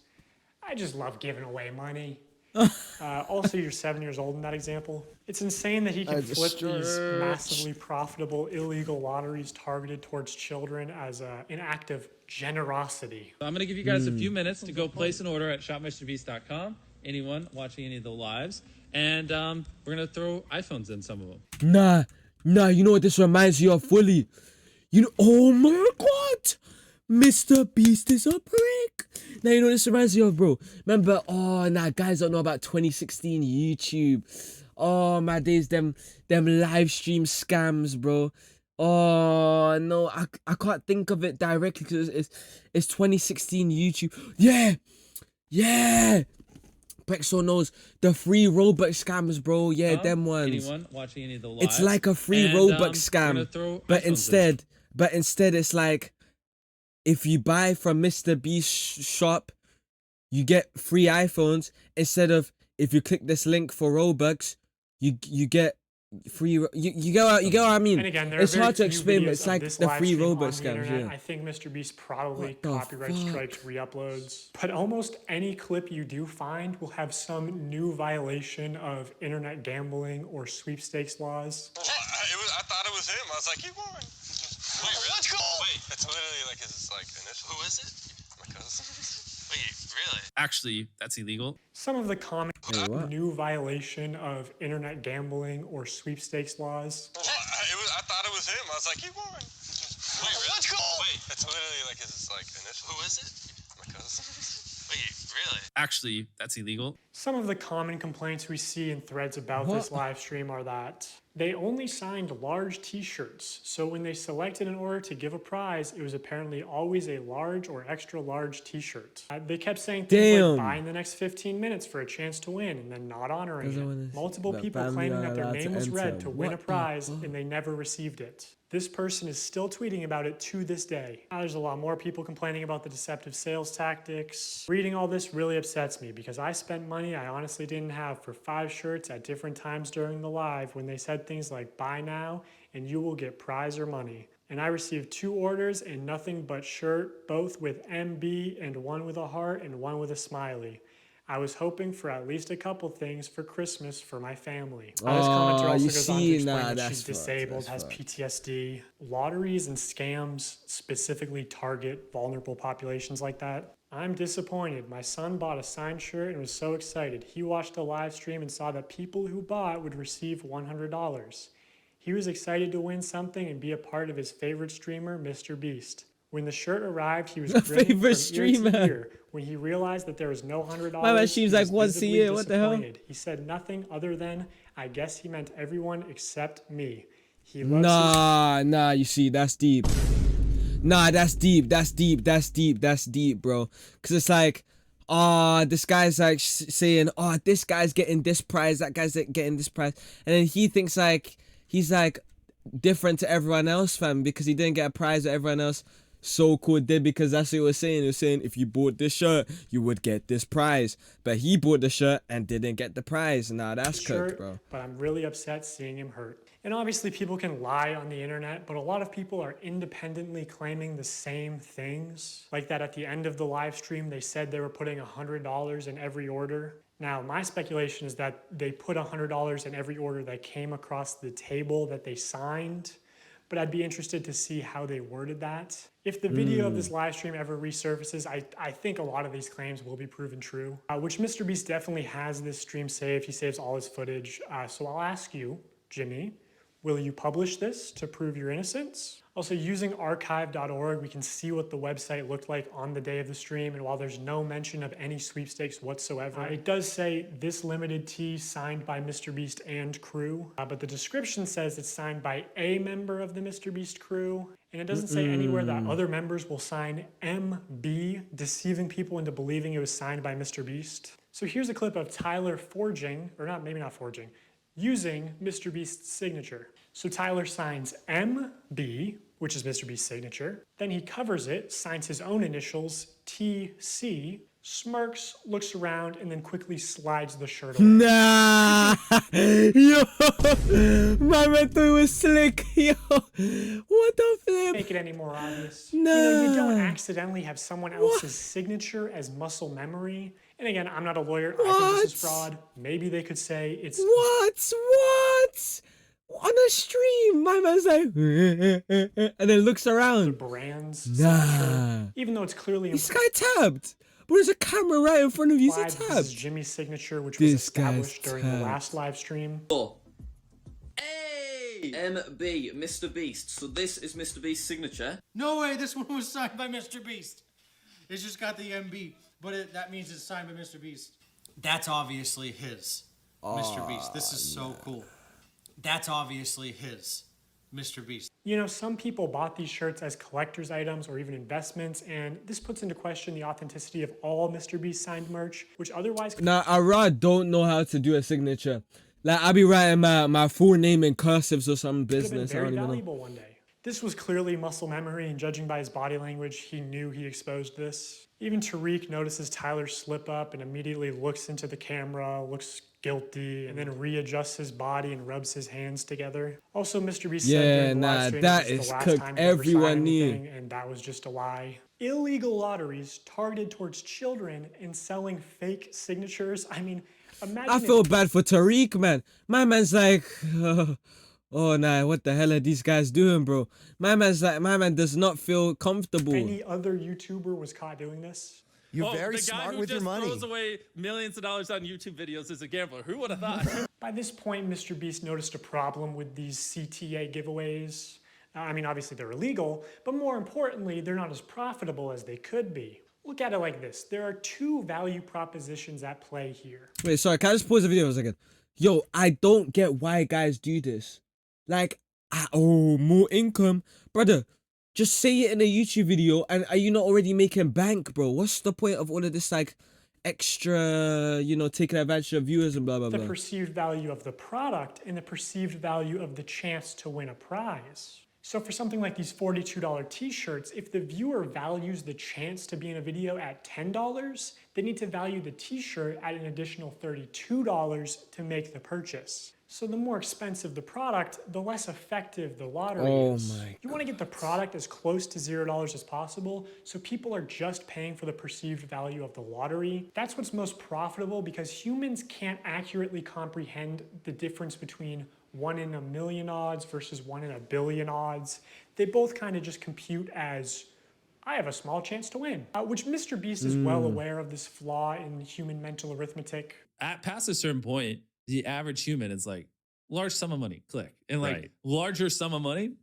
I just love giving away money. Also, you're 7 years old in that example. It's insane that he can flip these massively profitable illegal lotteries targeted towards children as an act of generosity. I'm going to give you guys a few minutes to go place an order at shopmrbeast.com. Anyone watching any of the lives. And we're going to throw iPhones in some of them. Nah, you know what this reminds you of fully? You know, oh my God! MrBeast is a prick. Now, you know what this reminds you of, bro? Remember, guys don't know about 2016 YouTube. Oh, my days, them live stream scams, bro. Oh, no, I can't think of it directly because it's 2016 YouTube. Yeah. Plexo knows the free Robux scams, bro. Yeah, them ones. Anyone watching any of the lives. It's like a free Robux scam, but instead it's like, if you buy from MrBeast shop, you get free iPhones. Instead of if you click this link for Robux, you get free. You get what I mean? And again, it's hard to explain, but it's like the free Robux scams. Yeah. I think MrBeast probably copyright strikes re-uploads. But almost any clip you do find will have some new violation of internet gambling or sweepstakes laws. Well, I thought it was him. I was like, he won. Wait, really? Let's go! Wait, it's literally like his initial. Who is it? My cousin. Wait, really? Actually, that's illegal. Some of the common new violation of internet gambling or sweepstakes laws. Well, I thought it was him. I was like, he won. Wait, really? Let's go! Wait, it's literally like his initial. Who is it? My cousin. Wait, really? Actually, that's illegal. Some of the common complaints we see in threads about this live stream are that they only signed large t-shirts. So when they selected an order to give a prize, it was apparently always a large or extra large t-shirt. They kept saying things like buy in the next 15 minutes for a chance to win and then not honoring it. Multiple people claiming that their name was read to win a prize and they never received it. This person is still tweeting about it to this day. Now, there's a lot more people complaining about the deceptive sales tactics. Reading all this really upsets me because I spent money money I honestly didn't have for 5 shirts at different times during the live when they said things like buy now and you will get prize or money. And I received 2 orders and nothing but shirt, both with MB and one with a heart and one with a smiley. I was hoping for at least a couple things for Christmas for my family. This commenter also goes on to explain that she's disabled, has PTSD. Lotteries and scams specifically target vulnerable populations like that. I'm disappointed. My son bought a signed shirt and was so excited. He watched a live stream and saw that people who bought would receive $100. He was excited to win something and be a part of his favorite streamer, MrBeast. When the shirt arrived, he was grinning from ear to ear. When he realized that there was no $100, my man streams like once a year. What the hell? He said nothing other than, I guess he meant everyone except me. He loves nah, you see, that's deep. Nah, that's deep, bro. Cause it's like, this guy's like saying, this guy's getting this prize, that guy's getting this prize. And then he thinks like, he's like different to everyone else, fam, because he didn't get a prize that everyone else so cool did, because that's what he was saying. He was saying if you bought this shirt, you would get this prize. But he bought the shirt and didn't get the prize. Nah, that's cooked, bro. But I'm really upset seeing him hurt. And obviously people can lie on the internet, but a lot of people are independently claiming the same things. Like that at the end of the live stream, they said they were putting $100 in every order. Now, my speculation is that they put $100 in every order that came across the table that they signed, but I'd be interested to see how they worded that. If the video of this live stream ever resurfaces, I think a lot of these claims will be proven true, which MrBeast definitely has this stream saved. He saves all his footage. So I'll ask you, Jimmy, will you publish this to prove your innocence? Also, using archive.org, we can see what the website looked like on the day of the stream, and while there's no mention of any sweepstakes whatsoever, it does say this limited tee signed by MrBeast and crew, but the description says it's signed by a member of the MrBeast crew, and it doesn't say anywhere that other members will sign MB, deceiving people into believing it was signed by MrBeast. So here's a clip of Tyler using MrBeast's signature. So Tyler signs MB, which is MrBeast's signature. Then he covers it, signs his own initials, TC, smirks, looks around, and then quickly slides the shirt away. Nah! Yo! My man thought it was slick. Yo! What the flip? Make it any more obvious. Nah. You don't accidentally have someone else's signature as muscle memory. And again, I'm not a lawyer. I think this is fraud. Maybe they could say it's... What? On a stream, my man's like, and then looks around. The brand's signature. Even though it's clearly... This guy tabbed. But there's a camera right in front of you. He tabbed. This is Jimmy's signature, which was established during the last live stream. Hey! MB, MrBeast. So this is MrBeast's signature. No way, this one was signed by MrBeast. It's just got the MB, but that means it's signed by MrBeast. That's obviously his. MrBeast. This is so cool. That's obviously his. MrBeast. You know, some people bought these shirts as collector's items or even investments, and this puts into question the authenticity of all MrBeast signed merch, which otherwise... Nah, I don't know how to do a signature. Like, I'll be writing my full name in cursives or some business. I don't even know. One day. This was clearly muscle memory, and judging by his body language, he knew he exposed this. Even Tariq notices Tyler slip up and immediately looks into the camera, looks guilty, and then readjusts his body and rubs his hands together. Also, MrBeast said during the live stream that this is the last cooked. time he ever signed Everyone knew. anything, and that was just a lie. Illegal lotteries targeted towards children and selling fake signatures. I mean, imagine. I feel bad for Tariq, man. My man's like, oh nah, what the hell are these guys doing, bro? My man does not feel comfortable. Any other YouTuber was caught doing this. You're very smart with your money. The guy who just throws away millions of dollars on YouTube videos is a gambler. Who would have thought? By this point, MrBeast noticed a problem with these CTA giveaways. I mean, obviously they're illegal, but more importantly, they're not as profitable as they could be. Look at it like this. There are 2 value propositions at play here. Wait, sorry, can I just pause the video for a second? Yo, I don't get why guys do this. Like, more income. Brother, just say it in a YouTube video, and are you not already making bank, bro? What's the point of all of this, like, extra, you know, taking advantage of viewers and blah, blah, blah? The perceived value of the product and the perceived value of the chance to win a prize. So for something like these $42 t-shirts, if the viewer values the chance to be in a video at $10, they need to value the t-shirt at an additional $32 to make the purchase. So the more expensive the product, the less effective the lottery is. You want to get the product as close to $0 as possible, so people are just paying for the perceived value of the lottery. That's what's most profitable because humans can't accurately comprehend the difference between 1 in a million odds versus 1 in a billion odds. They both kind of just compute as, I have a small chance to win, which MrBeast is well aware of this flaw in human mental arithmetic. At past a certain point, the average human is like, large sum of money, click. And like larger sum of money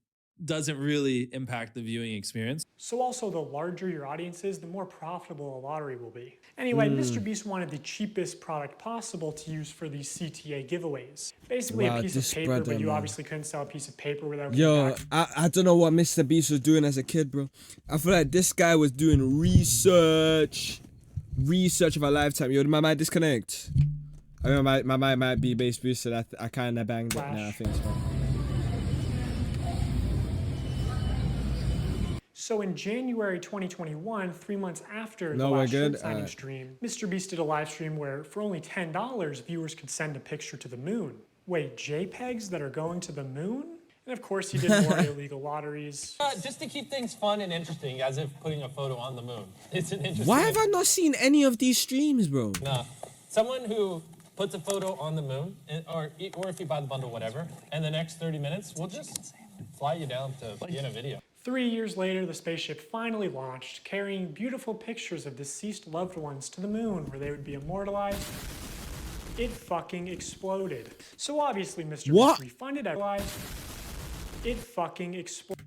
doesn't really impact the viewing experience. So also the larger your audience is, the more profitable a lottery will be. Anyway, MrBeast wanted the cheapest product possible to use for these CTA giveaways. Basically a piece of paper, but you obviously couldn't sell a piece of paper without Yo, I don't know what MrBeast was doing as a kid, bro. I feel like this guy was doing research of a lifetime. Yo, did my mic disconnect? I mean, my mic might be bass boosted. I kind of banged it. Now I think it's fine. So in January 2021, 3 months after the last shirt signing stream, MrBeast did a live stream where for only $10, viewers could send a picture to the moon. Wait, JPEGs that are going to the moon? And of course, he did more illegal lotteries. Just to keep things fun and interesting, as if putting a photo on the moon. It's an interesting. Why have I not seen any of these streams, bro? Nah, someone who puts a photo on the moon, or if you buy the bundle, whatever, and the next 30 minutes, we'll just fly you down to be in a video. 3 years later, the spaceship finally launched, carrying beautiful pictures of deceased loved ones to the moon, where they would be immortalized. It fucking exploded. So obviously, MrBeast refunded everyone. It fucking exploded.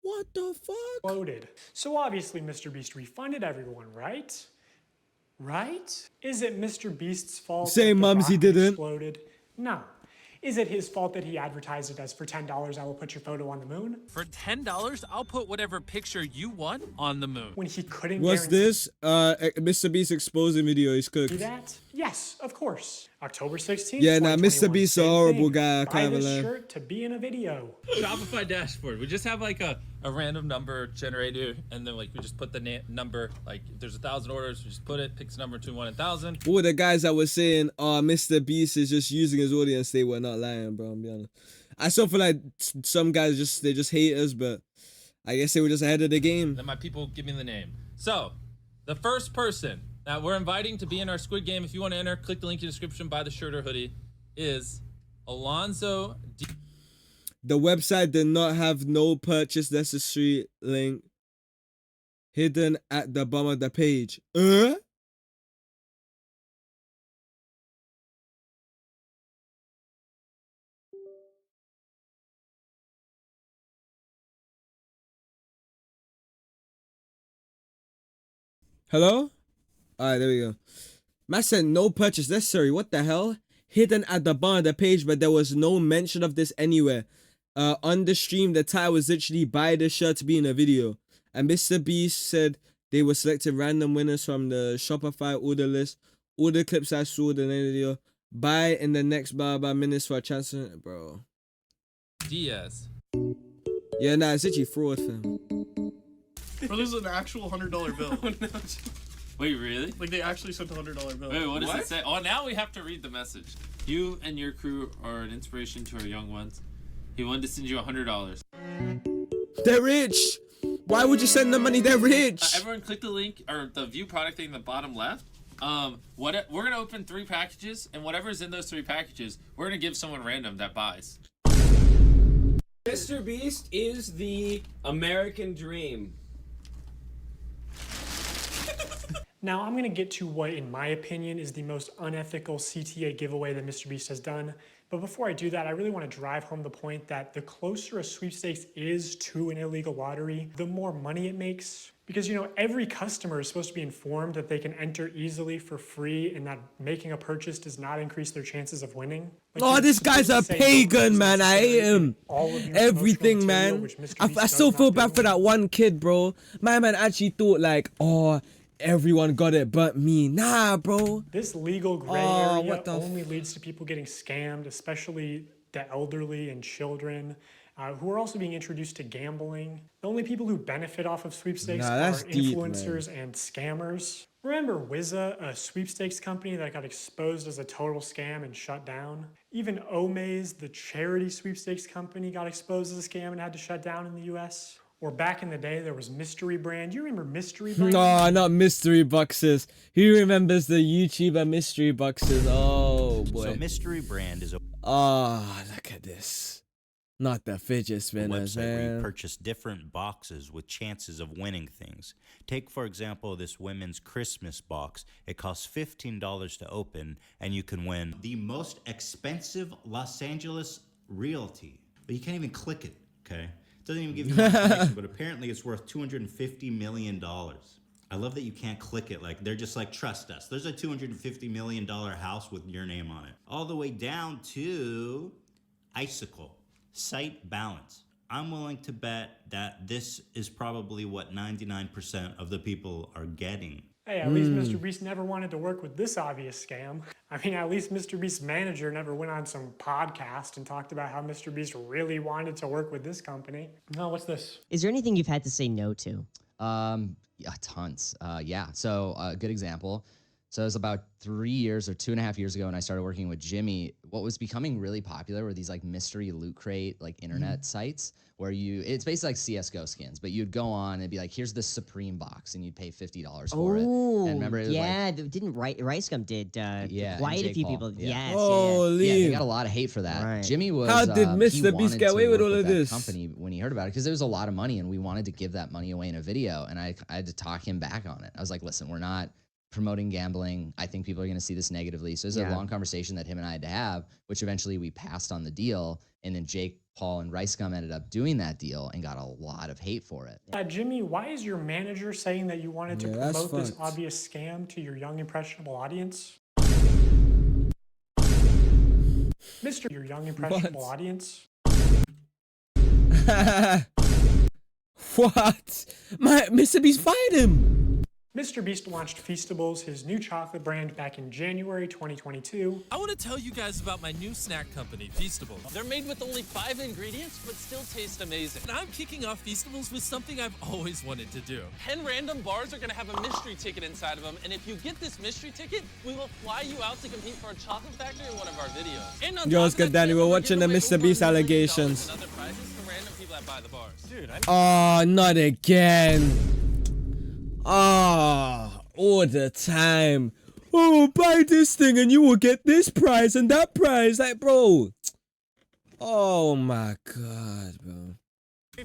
What the fuck? Exploded. So obviously, MrBeast refunded everyone, right? Right? Is it MrBeast's fault? Say, mums, he didn't. Exploded? No. Is it his fault that he advertised it as for $10, I will put your photo on the moon? For $10, I'll put whatever picture you want on the moon. When he couldn't What's this? MrBeast exposing video is cooked. Do that? Yes, of course. October 16th. Yeah, nah, MrBeast a horrible guy. I Buy can't this lie. shirt to be in a video. Shopify dashboard. We just have like a random number generator, and then like we just put the number. Like if there's 1,000 orders, we just put it, picks a number between 1 and 1,000. All the guys that were saying, MrBeast is just using his audience, they were not lying, bro. I'm be honest. I still feel like some guys they just hate us, but I guess they were just ahead of the game. Then my people give me the name. So, the first person that we're inviting to be in our Squid Game, if you want to enter, click the link in the description, buy the shirt or hoodie, is Alonzo D. The website did not have no purchase necessary link hidden at the bottom of the page. Hello? Alright, there we go. Man said no purchase necessary. What the hell? Hidden at the bottom of the page, but there was no mention of this anywhere. On the stream, the title was literally buy this shirt to be in a video. And MrBeast said they were selecting random winners from the Shopify order list. All the clips I saw in the video. Buy in the next bar minutes for a chance to, bro. Diaz. Yeah, nah, it's literally fraud, fam. Bro, there's an actual $100 bill. Wait, really? Like, they actually sent a $100 bill. Wait, what does it say? Oh, now we have to read the message. You and your crew are an inspiration to our young ones. He wanted to send you $100. They're rich. Why would you send them money? They're rich. Everyone click the link or the view product thing in the bottom left. We're gonna open 3 packages, and whatever's in those 3 packages, we're gonna give someone random that buys. MrBeast is the American dream. Now I'm going to get to what, in my opinion, is the most unethical CTA giveaway that MrBeast has done. But before I do that, I really want to drive home the point that the closer a sweepstakes is to an illegal lottery, the more money it makes. Because, you know, every customer is supposed to be informed that they can enter easily for free and that making a purchase does not increase their chances of winning. Like, oh, this guy's a pagan, man. I hate him. Everything, man. I still feel bad for that one kid, bro. My man actually thought like, oh, everyone got it but me. Nah, bro. This legal gray area only leads to people getting scammed, especially the elderly and children, who are also being introduced to gambling. The only people who benefit off of sweepstakes are influencers and scammers. Remember Rxzz, a sweepstakes company that got exposed as a total scam and shut down? Even Omaze, the charity sweepstakes company, got exposed as a scam and had to shut down in the US. Or back in the day, there was Mystery Brand. You remember Mystery Brand? No, not Mystery Boxes. Who remembers the YouTuber Mystery Boxes? Oh boy. So Mystery Brand is a look at this. Not the fidget spinners, website where you man. purchase different boxes with chances of winning things. Take, for example, this women's Christmas box. It costs $15 to open, and you can win the most expensive Los Angeles realty. But you can't even click it, okay? It doesn't even give you information, but apparently it's worth $250 million. I love that you can't click it. Like, they're just like, trust us. There's a $250 million house with your name on it. All the way down to Icicle. Site balance. I'm willing to bet that this is probably what 99% of the people are getting. Hey, at least MrBeast never wanted to work with this obvious scam. I mean, at least MrBeast's manager never went on some podcast and talked about how MrBeast really wanted to work with this company. No, what's this? Is there anything you've had to say no to? Yeah, tons. Yeah. So a good example. So it was about 3 years or 2.5 years ago when I started working with Jimmy. What was becoming really popular were these like mystery loot crate, like internet sites where it's basically like CSGO skins, but you'd go on and be like, here's the Supreme box and you'd pay $50 for it. And remember, it was didn't Rxzz did quite a Jake few Paul. people. Yeah. Yes, Holy. Yeah, they got a lot of hate for that. Right. Jimmy was. How did MrBeast get away with all of that this? Company when he heard about it, because there was a lot of money and we wanted to give that money away in a video, and I had to talk him back on it. I was like, listen, we're not promoting gambling. I think people are going to see this negatively. So it was a long conversation that him and I had to have, which eventually we passed on the deal. And then Jake Paul and Rxzz ended up doing that deal and got a lot of hate for it. Jimmy, why is your manager saying that you wanted to promote this obvious scam to your young, impressionable audience? Your young, impressionable audience? What? MrBeast fired him! MrBeast launched Feastables, his new chocolate brand, back in January 2022. I want to tell you guys about my new snack company, Feastables. They're made with only 5 ingredients, but still taste amazing. And I'm kicking off Feastables with something I've always wanted to do. 10 random bars are going to have a mystery ticket inside of them, and if you get this mystery ticket, we will fly you out to compete for a chocolate factory in one of our videos. And on Yo, what's good, Danny? We're watching the MrBeast allegations. and other prizes from random people that buy the bars. Dude, Oh, not again. All the time. Oh, buy this thing and you will get this prize and that prize. Like, bro. Oh my God, bro.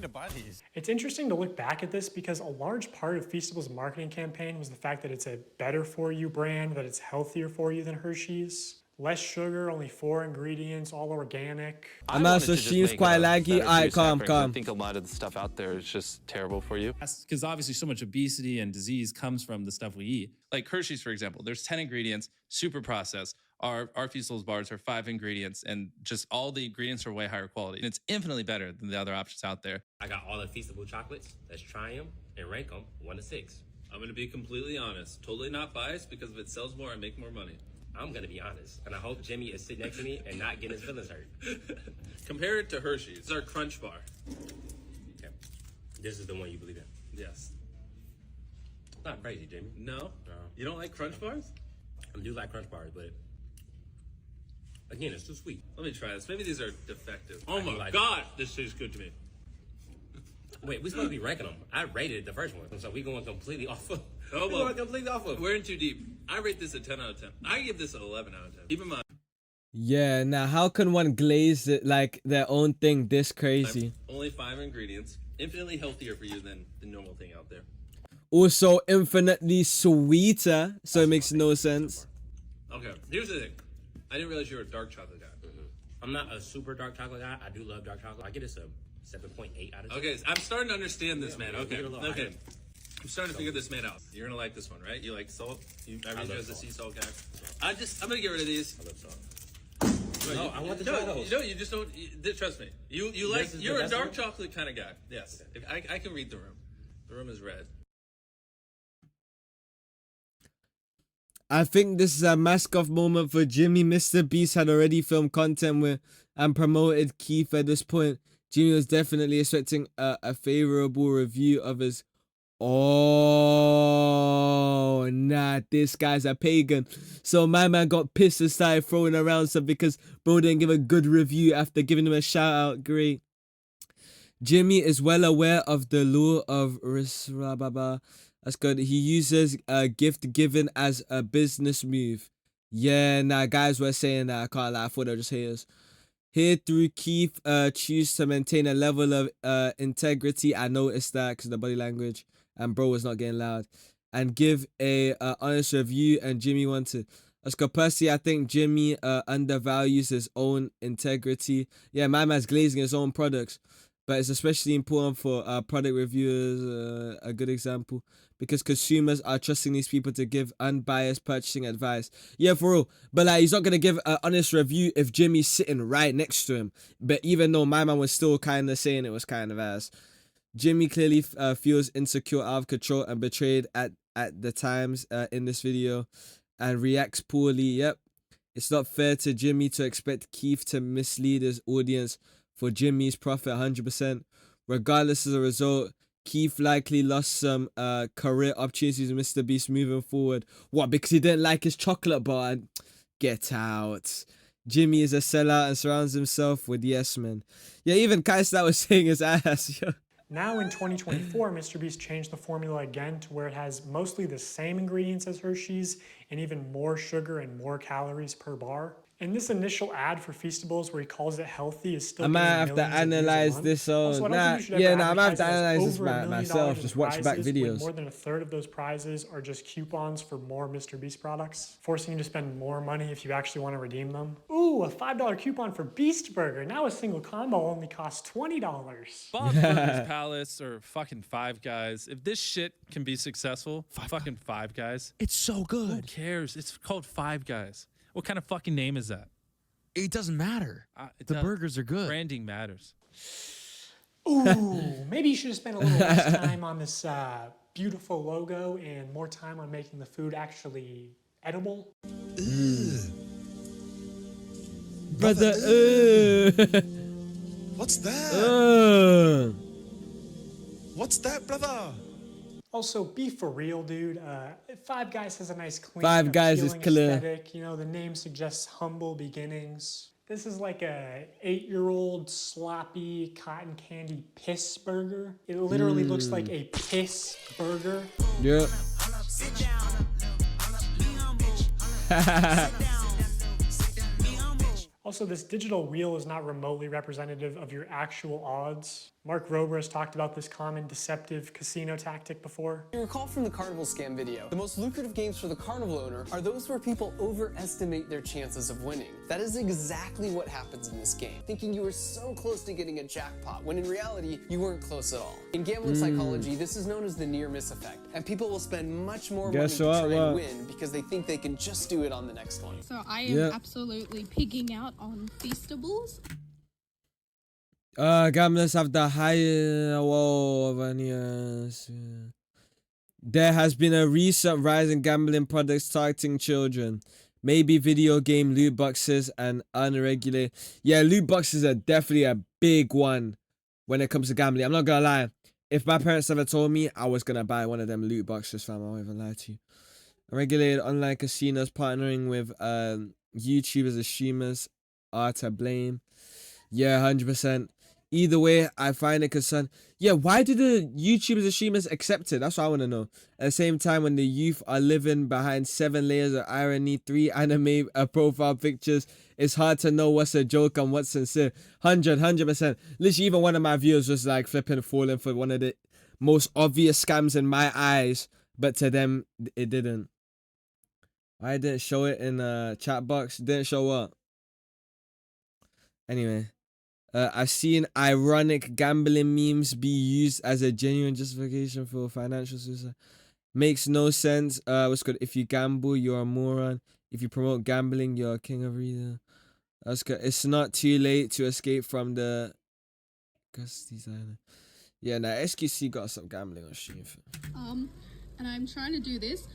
To buy these. It's interesting to look back at this because a large part of Feastables' marketing campaign was the fact that it's a better for you brand, that it's healthier for you than Hershey's. Less sugar, only 4 ingredients, all organic. I'm also, she's quite laggy. Alright, calm. I think a lot of the stuff out there is just terrible for you. Because obviously so much obesity and disease comes from the stuff we eat. Like Hershey's, for example, there's 10 ingredients, super processed. Our Feastables bars are 5 ingredients, and just all the ingredients are way higher quality. And it's infinitely better than the other options out there. I got all the Feastable chocolates. Let's try them and rank them 1 to 6. I'm going to be completely honest. Totally not biased, because if it sells more, I make more money. I'm gonna be honest, and I hope Jimmy is sitting next to me and not getting his feelings hurt. Compare it to Hershey's. It's our Crunch Bar. Okay. This is the one you believe in? Yes. Not crazy, Jimmy. No? You don't like Crunch Bars? I do like Crunch Bars, but again, it's too sweet. Let me try this. Maybe these are defective. Oh my God, this tastes good to me. Wait, we're supposed to be ranking them. I rated the first one, so we're going completely off of. Oh, we're going completely off of. We're in too deep. I rate this a 10 out of 10. I give this an 11 out of 10. Keep in mind. Yeah, now how can one glaze it like their own thing this crazy? Only 5 ingredients. Infinitely healthier for you than the normal thing out there. Also infinitely sweeter, so it makes no sense. Okay, here's the thing. I didn't realize you were a dark chocolate guy. I'm not a super dark chocolate guy. I do love dark chocolate. I get it a 7.8 out of 10. Okay, I'm starting to understand this, man. Okay, okay. I'm starting to figure this man out. You're gonna like this one, right? You like salt? I read you as a sea salt guy. I'm gonna get rid of these. I love salt. No, I want the those. No, you just don't. Trust me. You're a dark chocolate kind of guy. Yes, I can read the room. The room is red. I think this is a mask-off moment for Jimmy. MrBeast had already filmed content with and promoted Keith at this point. Jimmy was definitely expecting a favorable review of his... Oh, nah, this guy's a pagan. So my man got pissed and started throwing around stuff because bro didn't give a good review after giving him a shout out. Great. Jimmy is well aware of the law of Rxzz. That's good. He uses gift giving as a business move. Yeah, nah, guys were saying that. I can't lie. I thought they were just haters. Here through Keith choose to maintain a level of integrity. I noticed that because of the body language. And bro was not getting loud. And give a honest review. And Jimmy wanted. Let's go. Personally, I think Jimmy undervalues his own integrity. Yeah, my man's glazing his own products. But it's especially important for product reviewers, a good example, because consumers are trusting these people to give unbiased purchasing advice. Yeah, for real. But like, he's not going to give an honest review if Jimmy's sitting right next to him. But even though my man was still kind of saying it was kind of ass. Jimmy clearly feels insecure, out of control, and betrayed at the times in this video and reacts poorly. Yep. It's not fair to Jimmy to expect Keith to mislead his audience for Jimmy's profit 100%. Regardless of the result, Keith likely lost some career opportunities with MrBeast moving forward. What, because he didn't like his chocolate bar? Get out. Jimmy is a sellout and surrounds himself with yes men. Yeah, even Kai Stat was saying his ass. Now in 2024, MrBeast changed the formula again to where it has mostly the same ingredients as Hershey's and even more sugar and more calories per bar. And this initial ad for Feastables where he calls it healthy is still I might have to analyze this. Also, I don't think you should ever I might have to advertise analyze this over $1 million myself. in Just watch back prizes when videos. more than a third of those prizes are just coupons for more MrBeast products, forcing you to spend more money if you actually want to redeem them. Ooh, a $5 coupon for Beast Burger. Now a single combo only costs $20. Bob's Burgers Palace or fucking Five Guys. If this shit can be successful, fucking Five Guys. It's so good. Who cares? It's called Five Guys. What kind of fucking name is that? It doesn't matter. The burgers are good. Branding matters. Ooh, maybe you should have spent a little less time on this beautiful logo and more time on making the food actually edible. Brother, What's that? What's that, brother? Also, be for real, dude. Five Guys has a nice, clean, Five Guys is clear. aesthetic. You know, the name suggests humble beginnings. This is like a 8-year-old sloppy cotton candy piss burger. It literally looks like a piss burger. Yeah. Also, this digital wheel is not remotely representative of your actual odds. Mark Rober has talked about this common deceptive casino tactic before. You recall from the Carnival scam video, the most lucrative games for the Carnival owner are those where people overestimate their chances of winning. That is exactly what happens in this game, thinking you were so close to getting a jackpot, when in reality, you weren't close at all. In gambling psychology, this is known as the near-miss effect, and people will spend much more money to try and win because they think they can just do it on the next one. So I am absolutely pigging out on Feastables. Gamblers have the higher yes. There has been a recent rise in gambling products targeting children. Maybe video game loot boxes and unregulated. Yeah, loot boxes are definitely a big one when it comes to gambling. I'm not gonna lie. If my parents ever told me, I was gonna buy one of them loot boxes, fam. I won't even lie to you. Unregulated online casinos partnering with YouTubers and streamers are to blame. Yeah, 100%. Either way, I find it concerned. Yeah, why do the YouTubers and streamers accept it? That's what I want to know. At the same time, when the youth are living behind 7 layers of irony, 3 anime profile pictures, it's hard to know what's a joke and what's sincere. 100%. Literally, even one of my viewers was like flipping falling for one of the most obvious scams in my eyes, but to them, it didn't. I didn't show it in the chat box. Didn't show what? Anyway. I've seen ironic gambling memes be used as a genuine justification for financial suicide. Makes no sense. What's good? If you gamble, you're a moron. If you promote gambling, you're a king of reason. That's good. It's not too late to escape from the designer. Yeah, nah, SQC got some gambling on stream. And I'm trying to do this.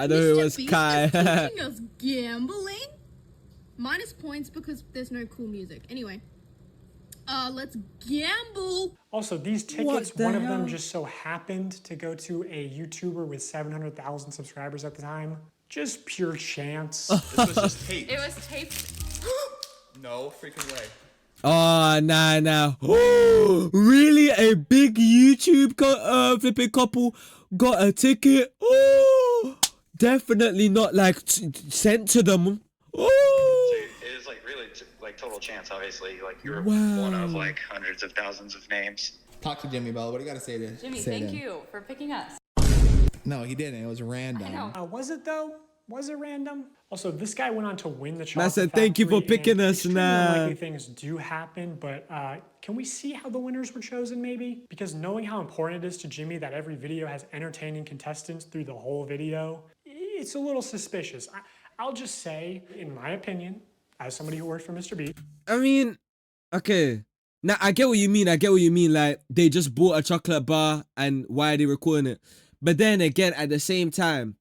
I know it was Beast Kai. is teaching us gambling. Minus points because there's no cool music. Anyway, let's gamble. Also, these tickets, What the one of them hell? just so happened to go to a YouTuber with 700,000 subscribers at the time. Just pure chance. This was just taped. It was taped. No freaking way. Oh, nah. Really? A big YouTube flipping couple got a ticket? Oh, definitely not like sent to them. Oh. It is like really like total chance, obviously. Like you're Wow. one of like hundreds of thousands of names. Talk to Jimmy Bell. What do you got to say to Jimmy, say thank to- you for picking us. No, he didn't. It was random. I know. Was it though? Was it random? Also, this guy went on to win the Man chocolate said, thank you for factory, picking and us, extremely nah. unlikely things do happen, but can we see how the winners were chosen maybe? Because knowing how important it is to Jimmy that every video has entertaining contestants through the whole video, it's a little suspicious. I'll just say, in my opinion, as somebody who worked for MrBeast, I mean, okay. Now, I get what you mean. Like, they just bought a chocolate bar and why are they recording it? But then again, at the same time,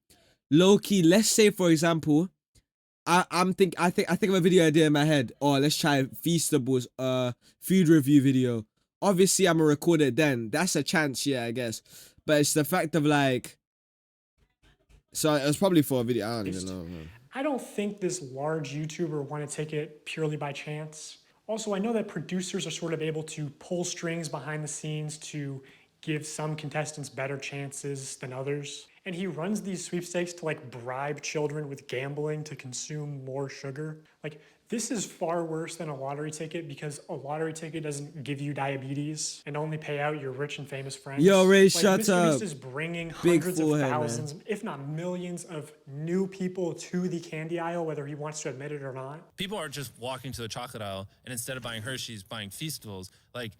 low-key, let's say, for example, I think of a video idea in my head. Oh, let's try Feastables food review video. Obviously, I'm gonna record it then. That's a chance, yeah, I guess. But it's the fact of like, so it was probably for a video. I don't even know. Man. I don't think this large YouTuber won a ticket purely by chance. Also, I know that producers are sort of able to pull strings behind the scenes to give some contestants better chances than others. And he runs these sweepstakes to like bribe children with gambling to consume more sugar. Like, this is far worse than a lottery ticket because a lottery ticket doesn't give you diabetes and only pay out your rich and famous friends. Yo, Ray, like, shut MrBeast up. is bringing Big hundreds forehead, of man. thousands, if not millions of new people to the candy aisle, whether he wants to admit it or not. People are just walking to the chocolate aisle and instead of buying Hershey's, buying Feastables. Like,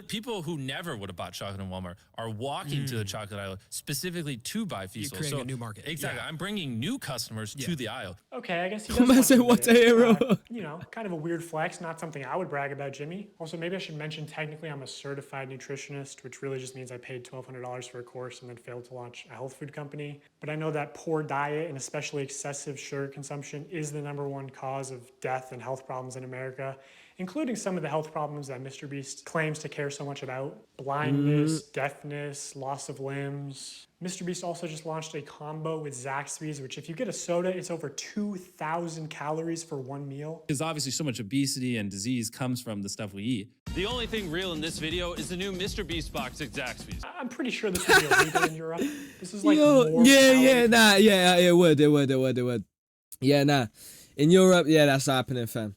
people who never would have bought chocolate in Walmart are walking to the chocolate aisle specifically to buy Feastables. creating a new market. Exactly. Yeah. I'm bringing new customers to the aisle. Okay, I guess he Man does said, want to "What admit a it." hero. You know, kind of a weird flex, not something I would brag about Jimmy. Also, maybe I should mention technically I'm a certified nutritionist, which really just means I paid $1,200 for a course and then failed to launch a health food company. But I know that poor diet and especially excessive sugar consumption is the #1 cause of death and health problems in America, including some of the health problems that MrBeast claims to care so much about. Blindness, deafness, loss of limbs. MrBeast also just launched a combo with Rxzz, which if you get a soda, it's over 2,000 calories for one meal. Because obviously so much obesity and disease comes from the stuff we eat. The only thing real in this video is the new MrBeast box at Zaxby's. I'm pretty sure this would be illegal in Europe. This is like Yo, more yeah, calories. nah, yeah, it would. Yeah, nah. In Europe, yeah, that's happening, fam.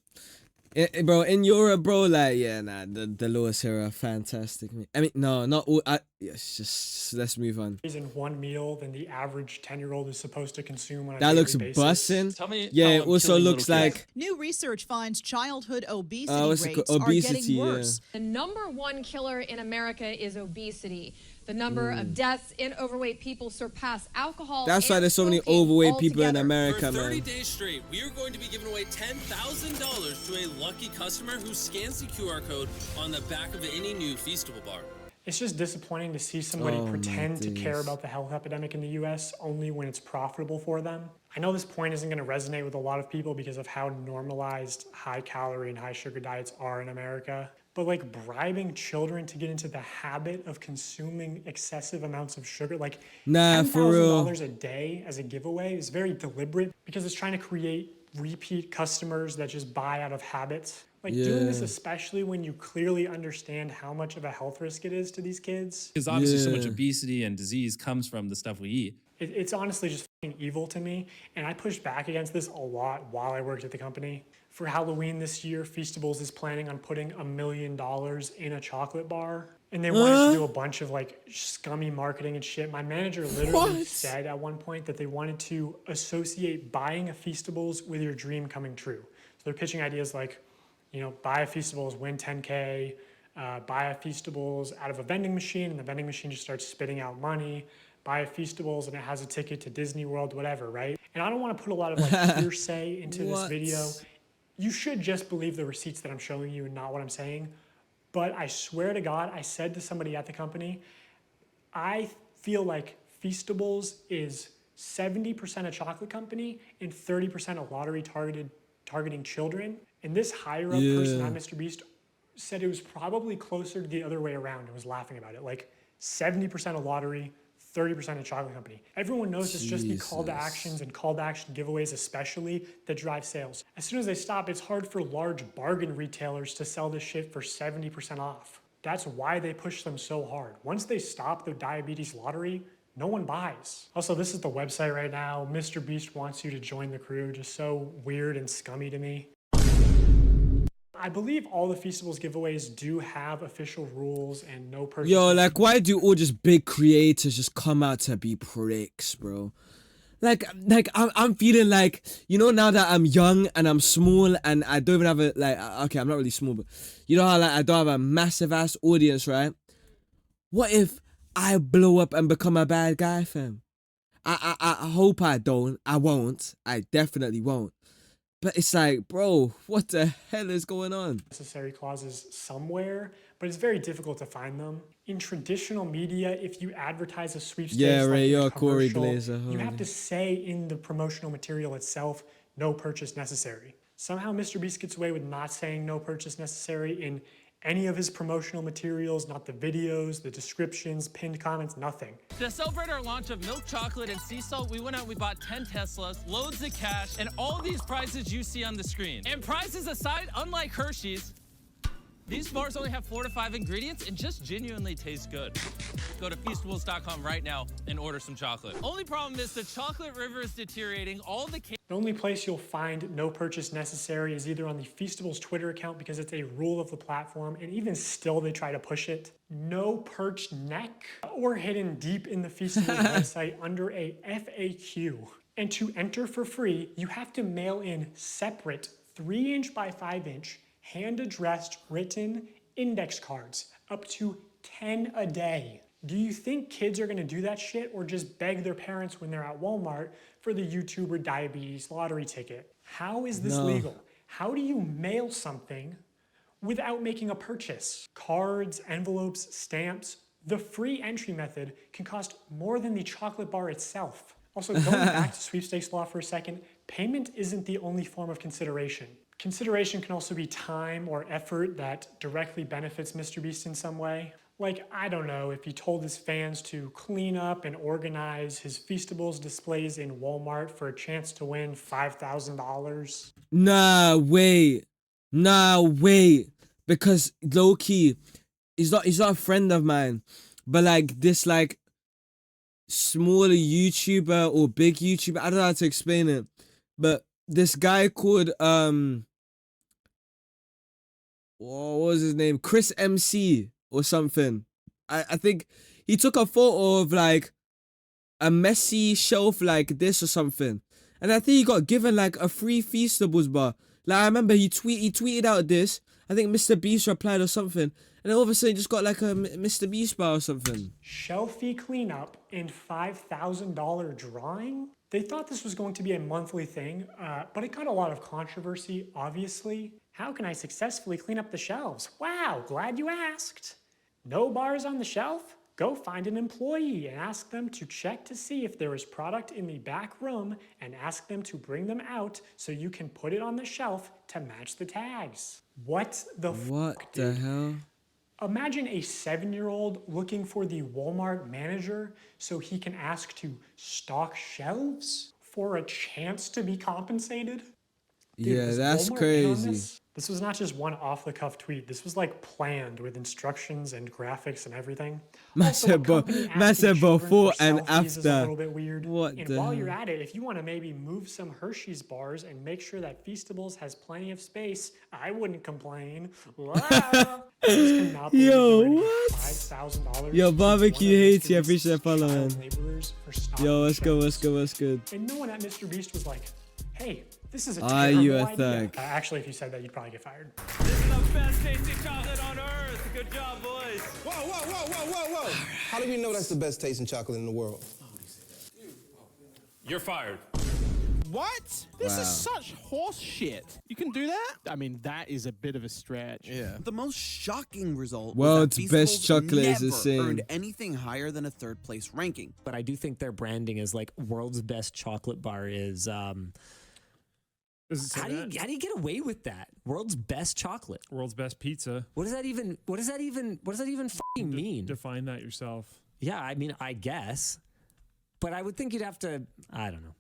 Bro, in Europe, bro, like, yeah, nah, the lowest here are fantastic. I mean, no, not all. It's just, let's move on. In one meal than the average 10-year-old is supposed to consume on a That daily looks basis. bussin'. Tell me Yeah, how it I'm also killing looks little kids. like New research finds childhood obesity what's it rates called? are Obesity, getting yeah. worse. The #1 killer in America is obesity. The number of deaths in overweight people surpass alcohol. That's why and there's so many smoking overweight people in altogether. America, For 30 man. days straight, we are going to be giving away $10,000 to a lucky customer who scans the QR code on the back of any new Feastable bar. It's just disappointing to see somebody Oh, my pretend to care days. about the health epidemic in the US only when it's profitable for them. I know this point isn't going to resonate with a lot of people because of how normalized high calorie and high sugar diets are in America. But like bribing children to get into the habit of consuming excessive amounts of sugar, like Nah, for real. $10,000 a day as a giveaway is very deliberate because it's trying to create repeat customers that just buy out of habit. Like doing this, Yeah. especially when you clearly understand how much of a health risk it is to these kids. Because obviously so much Yeah. obesity and disease comes from the stuff we eat. It's honestly just fucking evil to me. And I pushed back against this a lot while I worked at the company. For Halloween this year, Feastables is planning on putting $1 million in a chocolate bar. And they wanted to do a bunch of like scummy marketing and shit. My manager literally said at one point that they wanted to associate buying a Feastables with your dream coming true. So they're pitching ideas like, you know, buy a Feastables, win 10K, buy a Feastables out of a vending machine, and the vending machine just starts spitting out money. Buy a Feastables and it has a ticket to Disney World, whatever, right? And I don't want to put a lot of like hearsay into this video. You should just believe the receipts that I'm showing you and not what I'm saying. But I swear to God, I said to somebody at the company, I feel like Feastables is 70% a chocolate company, and 30% a lottery targeting children. And this higher up person on MrBeast said it was probably closer to the other way around and was laughing about it. Like 70% a lottery, 30% a chocolate company. Everyone knows it's just the call to actions and call to action giveaways especially that drive sales. As soon as they stop, it's hard for large bargain retailers to sell this shit for 70% off. That's why they push them so hard. Once they stop the diabetes lottery, no one buys. Also, this is the website right now. MrBeast wants you to join the crew. Just so weird and scummy to me. I believe all the Feastables giveaways do have official rules and no purchase. Yo, like, why do all just big creators just come out to be pricks, bro? Like I'm feeling like, you know, now that I'm young and I'm small and I don't even have a, like, okay, I'm not really small, but you know how, like, I don't have a massive ass audience, right? What if I blow up and become a bad guy, fam? I hope I don't. I won't. I definitely won't. But it's like, bro, what the hell is going on? Necessary clauses somewhere, but it's very difficult to find them. In traditional media, if you advertise a sweepstakes, Corey Glazer, you have to say in the promotional material itself, no purchase necessary. Somehow MrBeast gets away with not saying no purchase necessary in any of his promotional materials, not the videos, the descriptions, pinned comments, nothing. To celebrate our launch of milk chocolate and sea salt, we went out, we bought 10 Teslas, loads of cash, and all these prizes you see on the screen. And prizes aside, unlike Hershey's, these bars only have 4 to 5 ingredients and just genuinely taste good. Go to Feastables.com right now and order some chocolate. Only problem is the chocolate river is deteriorating. All the only place you'll find no purchase necessary is either on the Feastables Twitter account because it's a rule of the platform, and even still they try to push it. No perched neck, or hidden deep in the Feastables website under a FAQ. And to enter for free, you have to mail in separate 3" by 5" hand-addressed written index cards, up to 10 a day. Do you think kids are gonna do that shit or just beg their parents when they're at Walmart for the YouTuber diabetes lottery ticket? How is this legal? How do you mail something without making a purchase? Cards, envelopes, stamps. The free entry method can cost more than the chocolate bar itself. Also, going back to sweepstakes law for a second, payment isn't the only form of consideration. Consideration can also be time or effort that directly benefits MrBeast in some way. Like, I don't know, if he told his fans to clean up and organize his Feastables displays in Walmart for a chance to win $5,000. Nah, wait. Because low-key, he's not a friend of mine. But like this like smaller YouTuber or big YouTuber, I don't know how to explain it. But this guy called what was his name? Chris MC or something. I think he took a photo of like a messy shelf like this or something. And I think he got given like a free Feastables bar. Like I remember he tweeted out this. I think MrBeast replied or something. And then all of a sudden he just got like a MrBeast bar or something. Shelfie cleanup and $5,000 drawing? They thought this was going to be a monthly thing, but it got a lot of controversy, obviously. How can I successfully clean up the shelves? Wow, glad you asked. No bars on the shelf? Go find an employee and ask them to check to see if there is product in the back room and ask them to bring them out so you can put it on the shelf to match the tags. What the hell? Imagine a 7-year-old looking for the Walmart manager so he can ask to stock shelves for a chance to be compensated. Dude, yeah, that's Walmart crazy. This was not just one off-the-cuff tweet. This was like planned with instructions and graphics and everything. Man said before and after. Is a little bit weird. What and the while hell? you're at it, if you want to maybe move some Hershey's bars and make sure that Feastables has plenty of space, I wouldn't complain. Yo, what? $5,000. Yo, barbecue hates you. I appreciate following. Yo, what's good? And no one at MrBeast was like, hey, this is a Are terrible you a idea. thug? Actually, if you said that, you'd probably get fired. This is the best tasting chocolate on earth. Good job, boys. Whoa. How do we know that's the best tasting chocolate in the world? You're fired. What? This Wow. is such horse shit. You can do that? I mean, that is a bit of a stretch. Yeah. The most shocking result World's was that best Feastables chocolate is never insane. earned anything higher than a third place ranking. But I do think their branding is like world's best chocolate bar is how do you get away with that? World's best chocolate. World's best pizza. What does that even fucking mean? Define that yourself. Yeah, I mean, I guess. But I would think you'd have to, I don't know.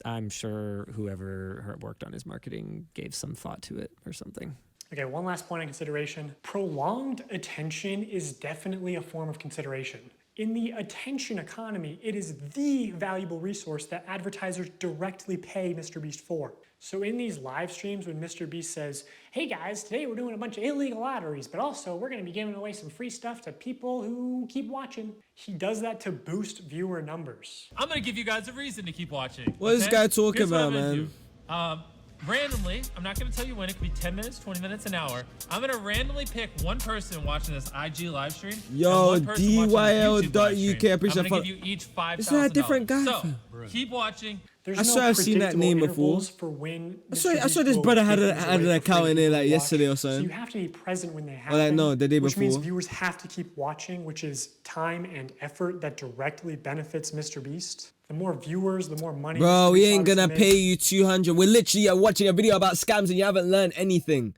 I'm sure whoever worked on his marketing gave some thought to it or something. Okay, one last point of consideration. Prolonged attention is definitely a form of consideration. In the attention economy, it is the valuable resource that advertisers directly pay MrBeast for. So in these live streams when MrBeast says, hey guys, today we're doing a bunch of illegal lotteries, but also we're gonna be giving away some free stuff to people who keep watching. He does that to boost viewer numbers. I'm gonna give you guys a reason to keep watching. What is this guy talking Here's what about, I'm gonna man? do. Randomly, I'm not gonna tell you when, it could be 10 minutes, 20 minutes, an hour. I'm gonna randomly pick one person watching this IG live stream. Yo, and one person watching this YouTube live stream. DYL.UK, I appreciate I'm gonna that. give you each $5,000. Is that a different guy? So, keep watching. There's I swear I've seen that name before. For when I saw this brother had an account in there like yesterday or So something. you have to be present when they Or happen. like, no, the day which means before. viewers have to keep watching, which is time and effort that directly benefits MrBeast. The more viewers, the more money. Bro, we MrBeast ain't gonna obviously pay you 200. We're literally watching a video about scams and you haven't learned anything.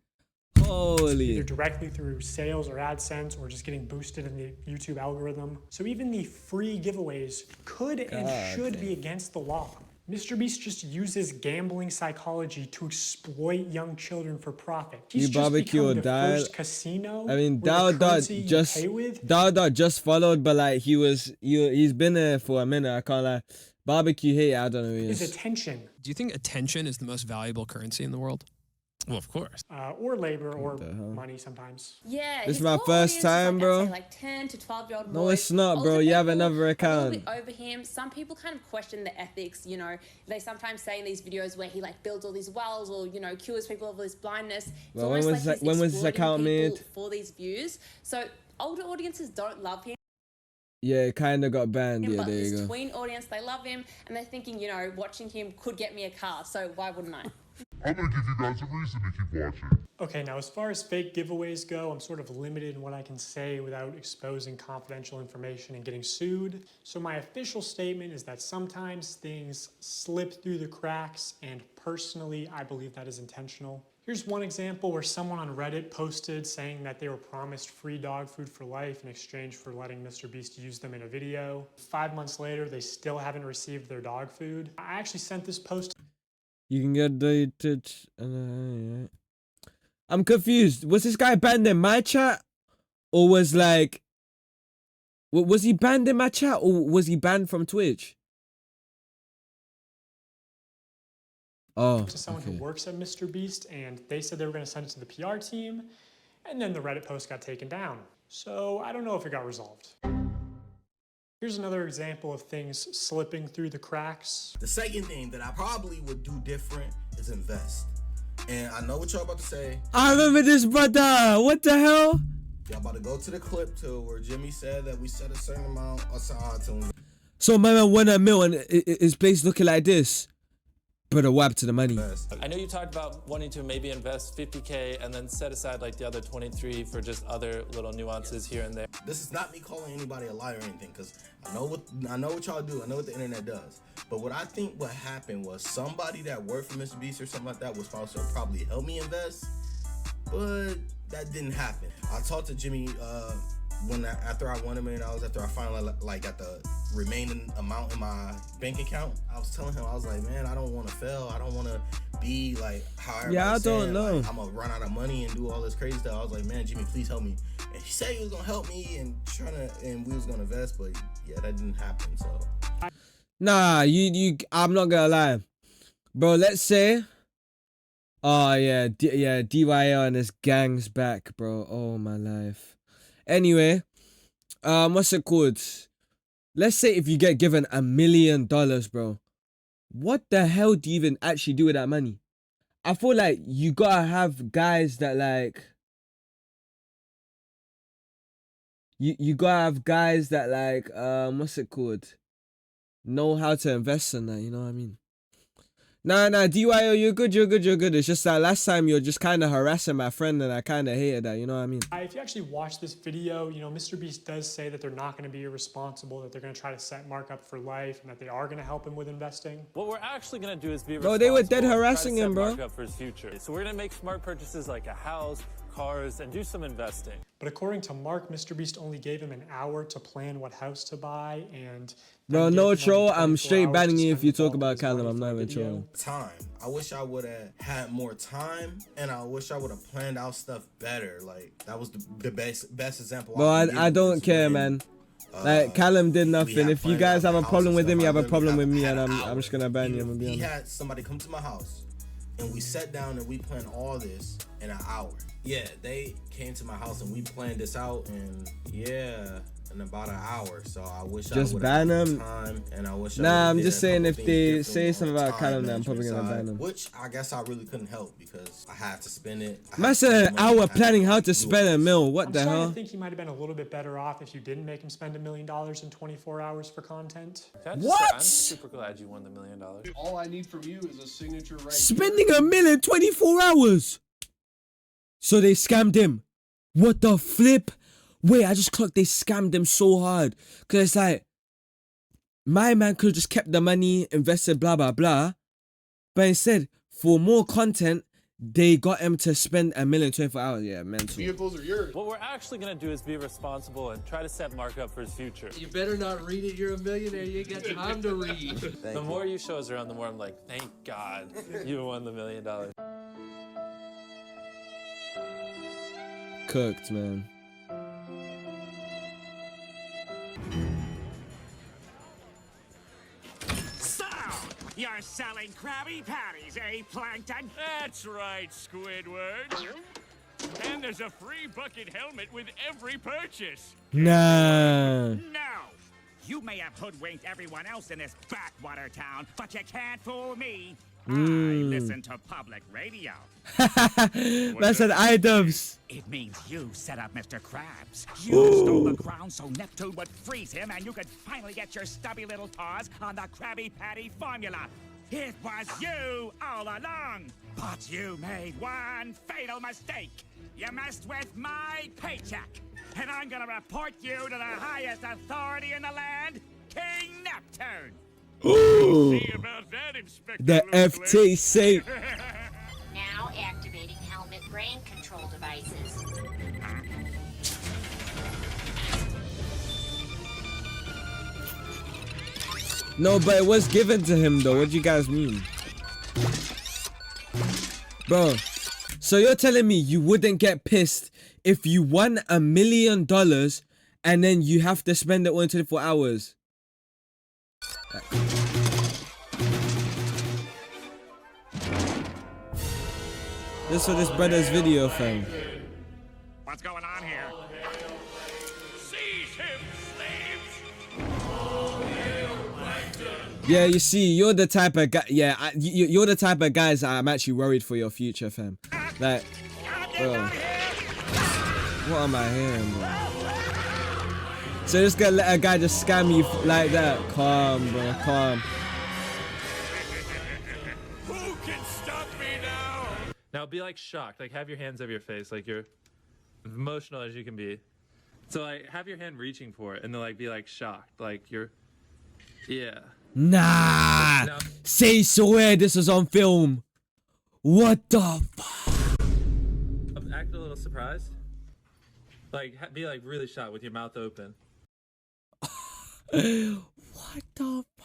Holy. either directly through sales or AdSense or just getting boosted in the YouTube algorithm. So even the free giveaways could and should be against the law. MrBeast just uses gambling psychology to exploit young children for profit. He's You just barbecue or become the die. first casino. I mean, where the currency you just pay with just followed, but like he's been there for a minute. I can't lie. Barbecue hate, I don't know who he is is. attention. Do you think attention is the most valuable currency in the world? Well, of course. Or labor or money sometimes. Yeah. This is his my core first audience is time, like, bro. I'd say like 10 to 12-year-old No, boys. it's not, bro. Older You have people another are a account. little bit over him. Some people kind of question the ethics, you know. They sometimes say in these videos where he like builds all these wells or, you know, cures people of this blindness. It's Well, almost when like was he's when was this account exploiting made? people for these views. So older audiences don't love him. Yeah, it kind of got banned. Yeah, But there this you go. tween audience, they love him and they're thinking, you know, watching him could get me a car. So why wouldn't I? I'm gonna give you guys a reason to keep watching. Okay, now as far as fake giveaways go, I'm sort of limited in what I can say without exposing confidential information and getting sued. So my official statement is that sometimes things slip through the cracks, and personally, I believe that is intentional. Here's one example where someone on Reddit posted saying that they were promised free dog food for life in exchange for letting MrBeast use them in a video. 5 months later, they still haven't received their dog food. I actually sent this post. You can get the I'm confused. Was this guy banned in my chat, or was like, was he banned in my chat, or was he banned from Twitch? Oh, to someone who works at MrBeast, and they said they were going to send it to the PR team, and then the Reddit post got taken down. So I don't know if it got resolved. Here's another example of things slipping through the cracks. The second thing that I probably would do different is invest. And I know what y'all about to say. I remember this brother. What the hell? Y'all about to go to the clip too, where Jimmy said that we set a certain amount aside to invest. So my man won a mil and his place looking like this. Put a whap to the money. I know you talked about wanting to maybe invest 50K and then set aside like the other 23 for just other little nuances here and there. This is not me calling anybody a liar or anything, because I know what y'all do. I know what the internet does. But what I think what happened was somebody that worked for MrBeast or something like that was supposed to probably help me invest, but that didn't happen. I talked to Jimmy after I won $1 million, after I finally got the remaining amount in my bank account. I was telling him, I was like, man, I don't want to fail. I don't want to be like how everybody's I don't saying, know. like, I'm gonna run out of money and do all this crazy stuff. I was like, man, Jimmy, please help me. And he said he was gonna help me and we was gonna invest, but yeah, that didn't happen. So Nah, I'm not gonna lie, bro. Let's say, oh yeah, DYL and his gang's back, bro. Oh my life. Anyway, what's it called? Let's say if you get given $1 million, bro. What the hell do you even actually do with that money? I feel like you gotta have guys that like. You gotta have guys that like what's it called? Know how to invest in that, you know what I mean? Nah, DYO, you're good. It's just that last time you're just kind of harassing my friend, and I kind of hated that. You know what I mean? If you actually watch this video, you know, MrBeast does say that they're not going to be irresponsible, that they're going to try to set Mark up for life, and that they are going to help him with investing. What we're actually going to do is be Bro, they were dead responsible and try to harassing set him, bro. Mark up for his future. So we're going to make smart purchases like a house, cars, and do some investing. But according to Mark, MrBeast only gave him an hour to plan what house to buy, and Bro, no troll. I'm straight banning you if you talk about Callum. I'm not even trolling. Time. I wish I would have had more time, and I wish I would have planned out stuff better. Like, that was the best example. Bro, I don't care, man. Like, Callum did nothing. If you guys have a problem with him, you have a problem with me, and I'm just gonna ban you. I'm gonna be honest. He had somebody come to my house, and we sat down and we planned all this in an hour. Yeah, they came to my house and we planned this out, and yeah, in about an hour. So I wish just I ban them. Time, and I wish nah, I I'm did just a saying couple if they things say something different about Callum, then I'm management probably gonna ban side, them. Which I guess I really couldn't help because I had to spend it. Man said an hour planning how to spend $1 million. What the I'm starting hell? to think he might have been a little bit better off if you didn't make him spend $1 million in 24 hours for content. What? I'm super glad you won the $1 million. All I need from you is a signature right Spending $1 million 24 hours. So they scammed him. What the flip? Wait, I just clocked they scammed him so hard. Cause it's like, my man could have just kept the money, invested, blah, blah, blah. But instead, for more content, they got him to spend $1 million 24 hours. Yeah, mental. Vehicles are yours. What we're actually going to do is be responsible and try to set Mark up for his future. You better not read it. You're a millionaire. You ain't got time to read. The more you show us around, the more I'm like, thank God you won the $1 million. Cooked, man. So, you're selling Krabby Patties, eh, Plankton? That's right, Squidward. And there's a free bucket helmet with every purchase. Nah. No! You may have hoodwinked everyone else in this backwater town, but you can't fool me. I listen to public radio. That's an iDubbbz. It means you set up Mr. Krabs. You stole the crown so Neptune would freeze him and you could finally get your stubby little paws on the Krabby Patty formula. It was you all along. But you made one fatal mistake. You messed with my paycheck. And I'm gonna report you to the highest authority in the land, King Neptune. Ooh. See about that, Inspector The FTC. Now activating helmet brain control devices. No, but it was given to him though. What do you guys mean? Bro, so you're telling me you wouldn't get pissed if you won $1 million and then you have to spend it on 24 hours? This for this brother's video, fam. What's going on here? Seize him, slaves! Yeah, you see, you're the type of guy. Yeah, you're the type of guys I'm actually worried for your future, fam. Like, bro, what am I hearing, bro? So just gonna let a guy just scam you like that? Calm, bro, calm. Who can stop me now? Now be like shocked, like have your hands over your face, like you're emotional as you can be. So like have your hand reaching for it and then like be like shocked, like you're, yeah. Nah, No. say swear this was on film. What the fuck? Act a little surprised. Like be like really shocked with your mouth open. What the fuck?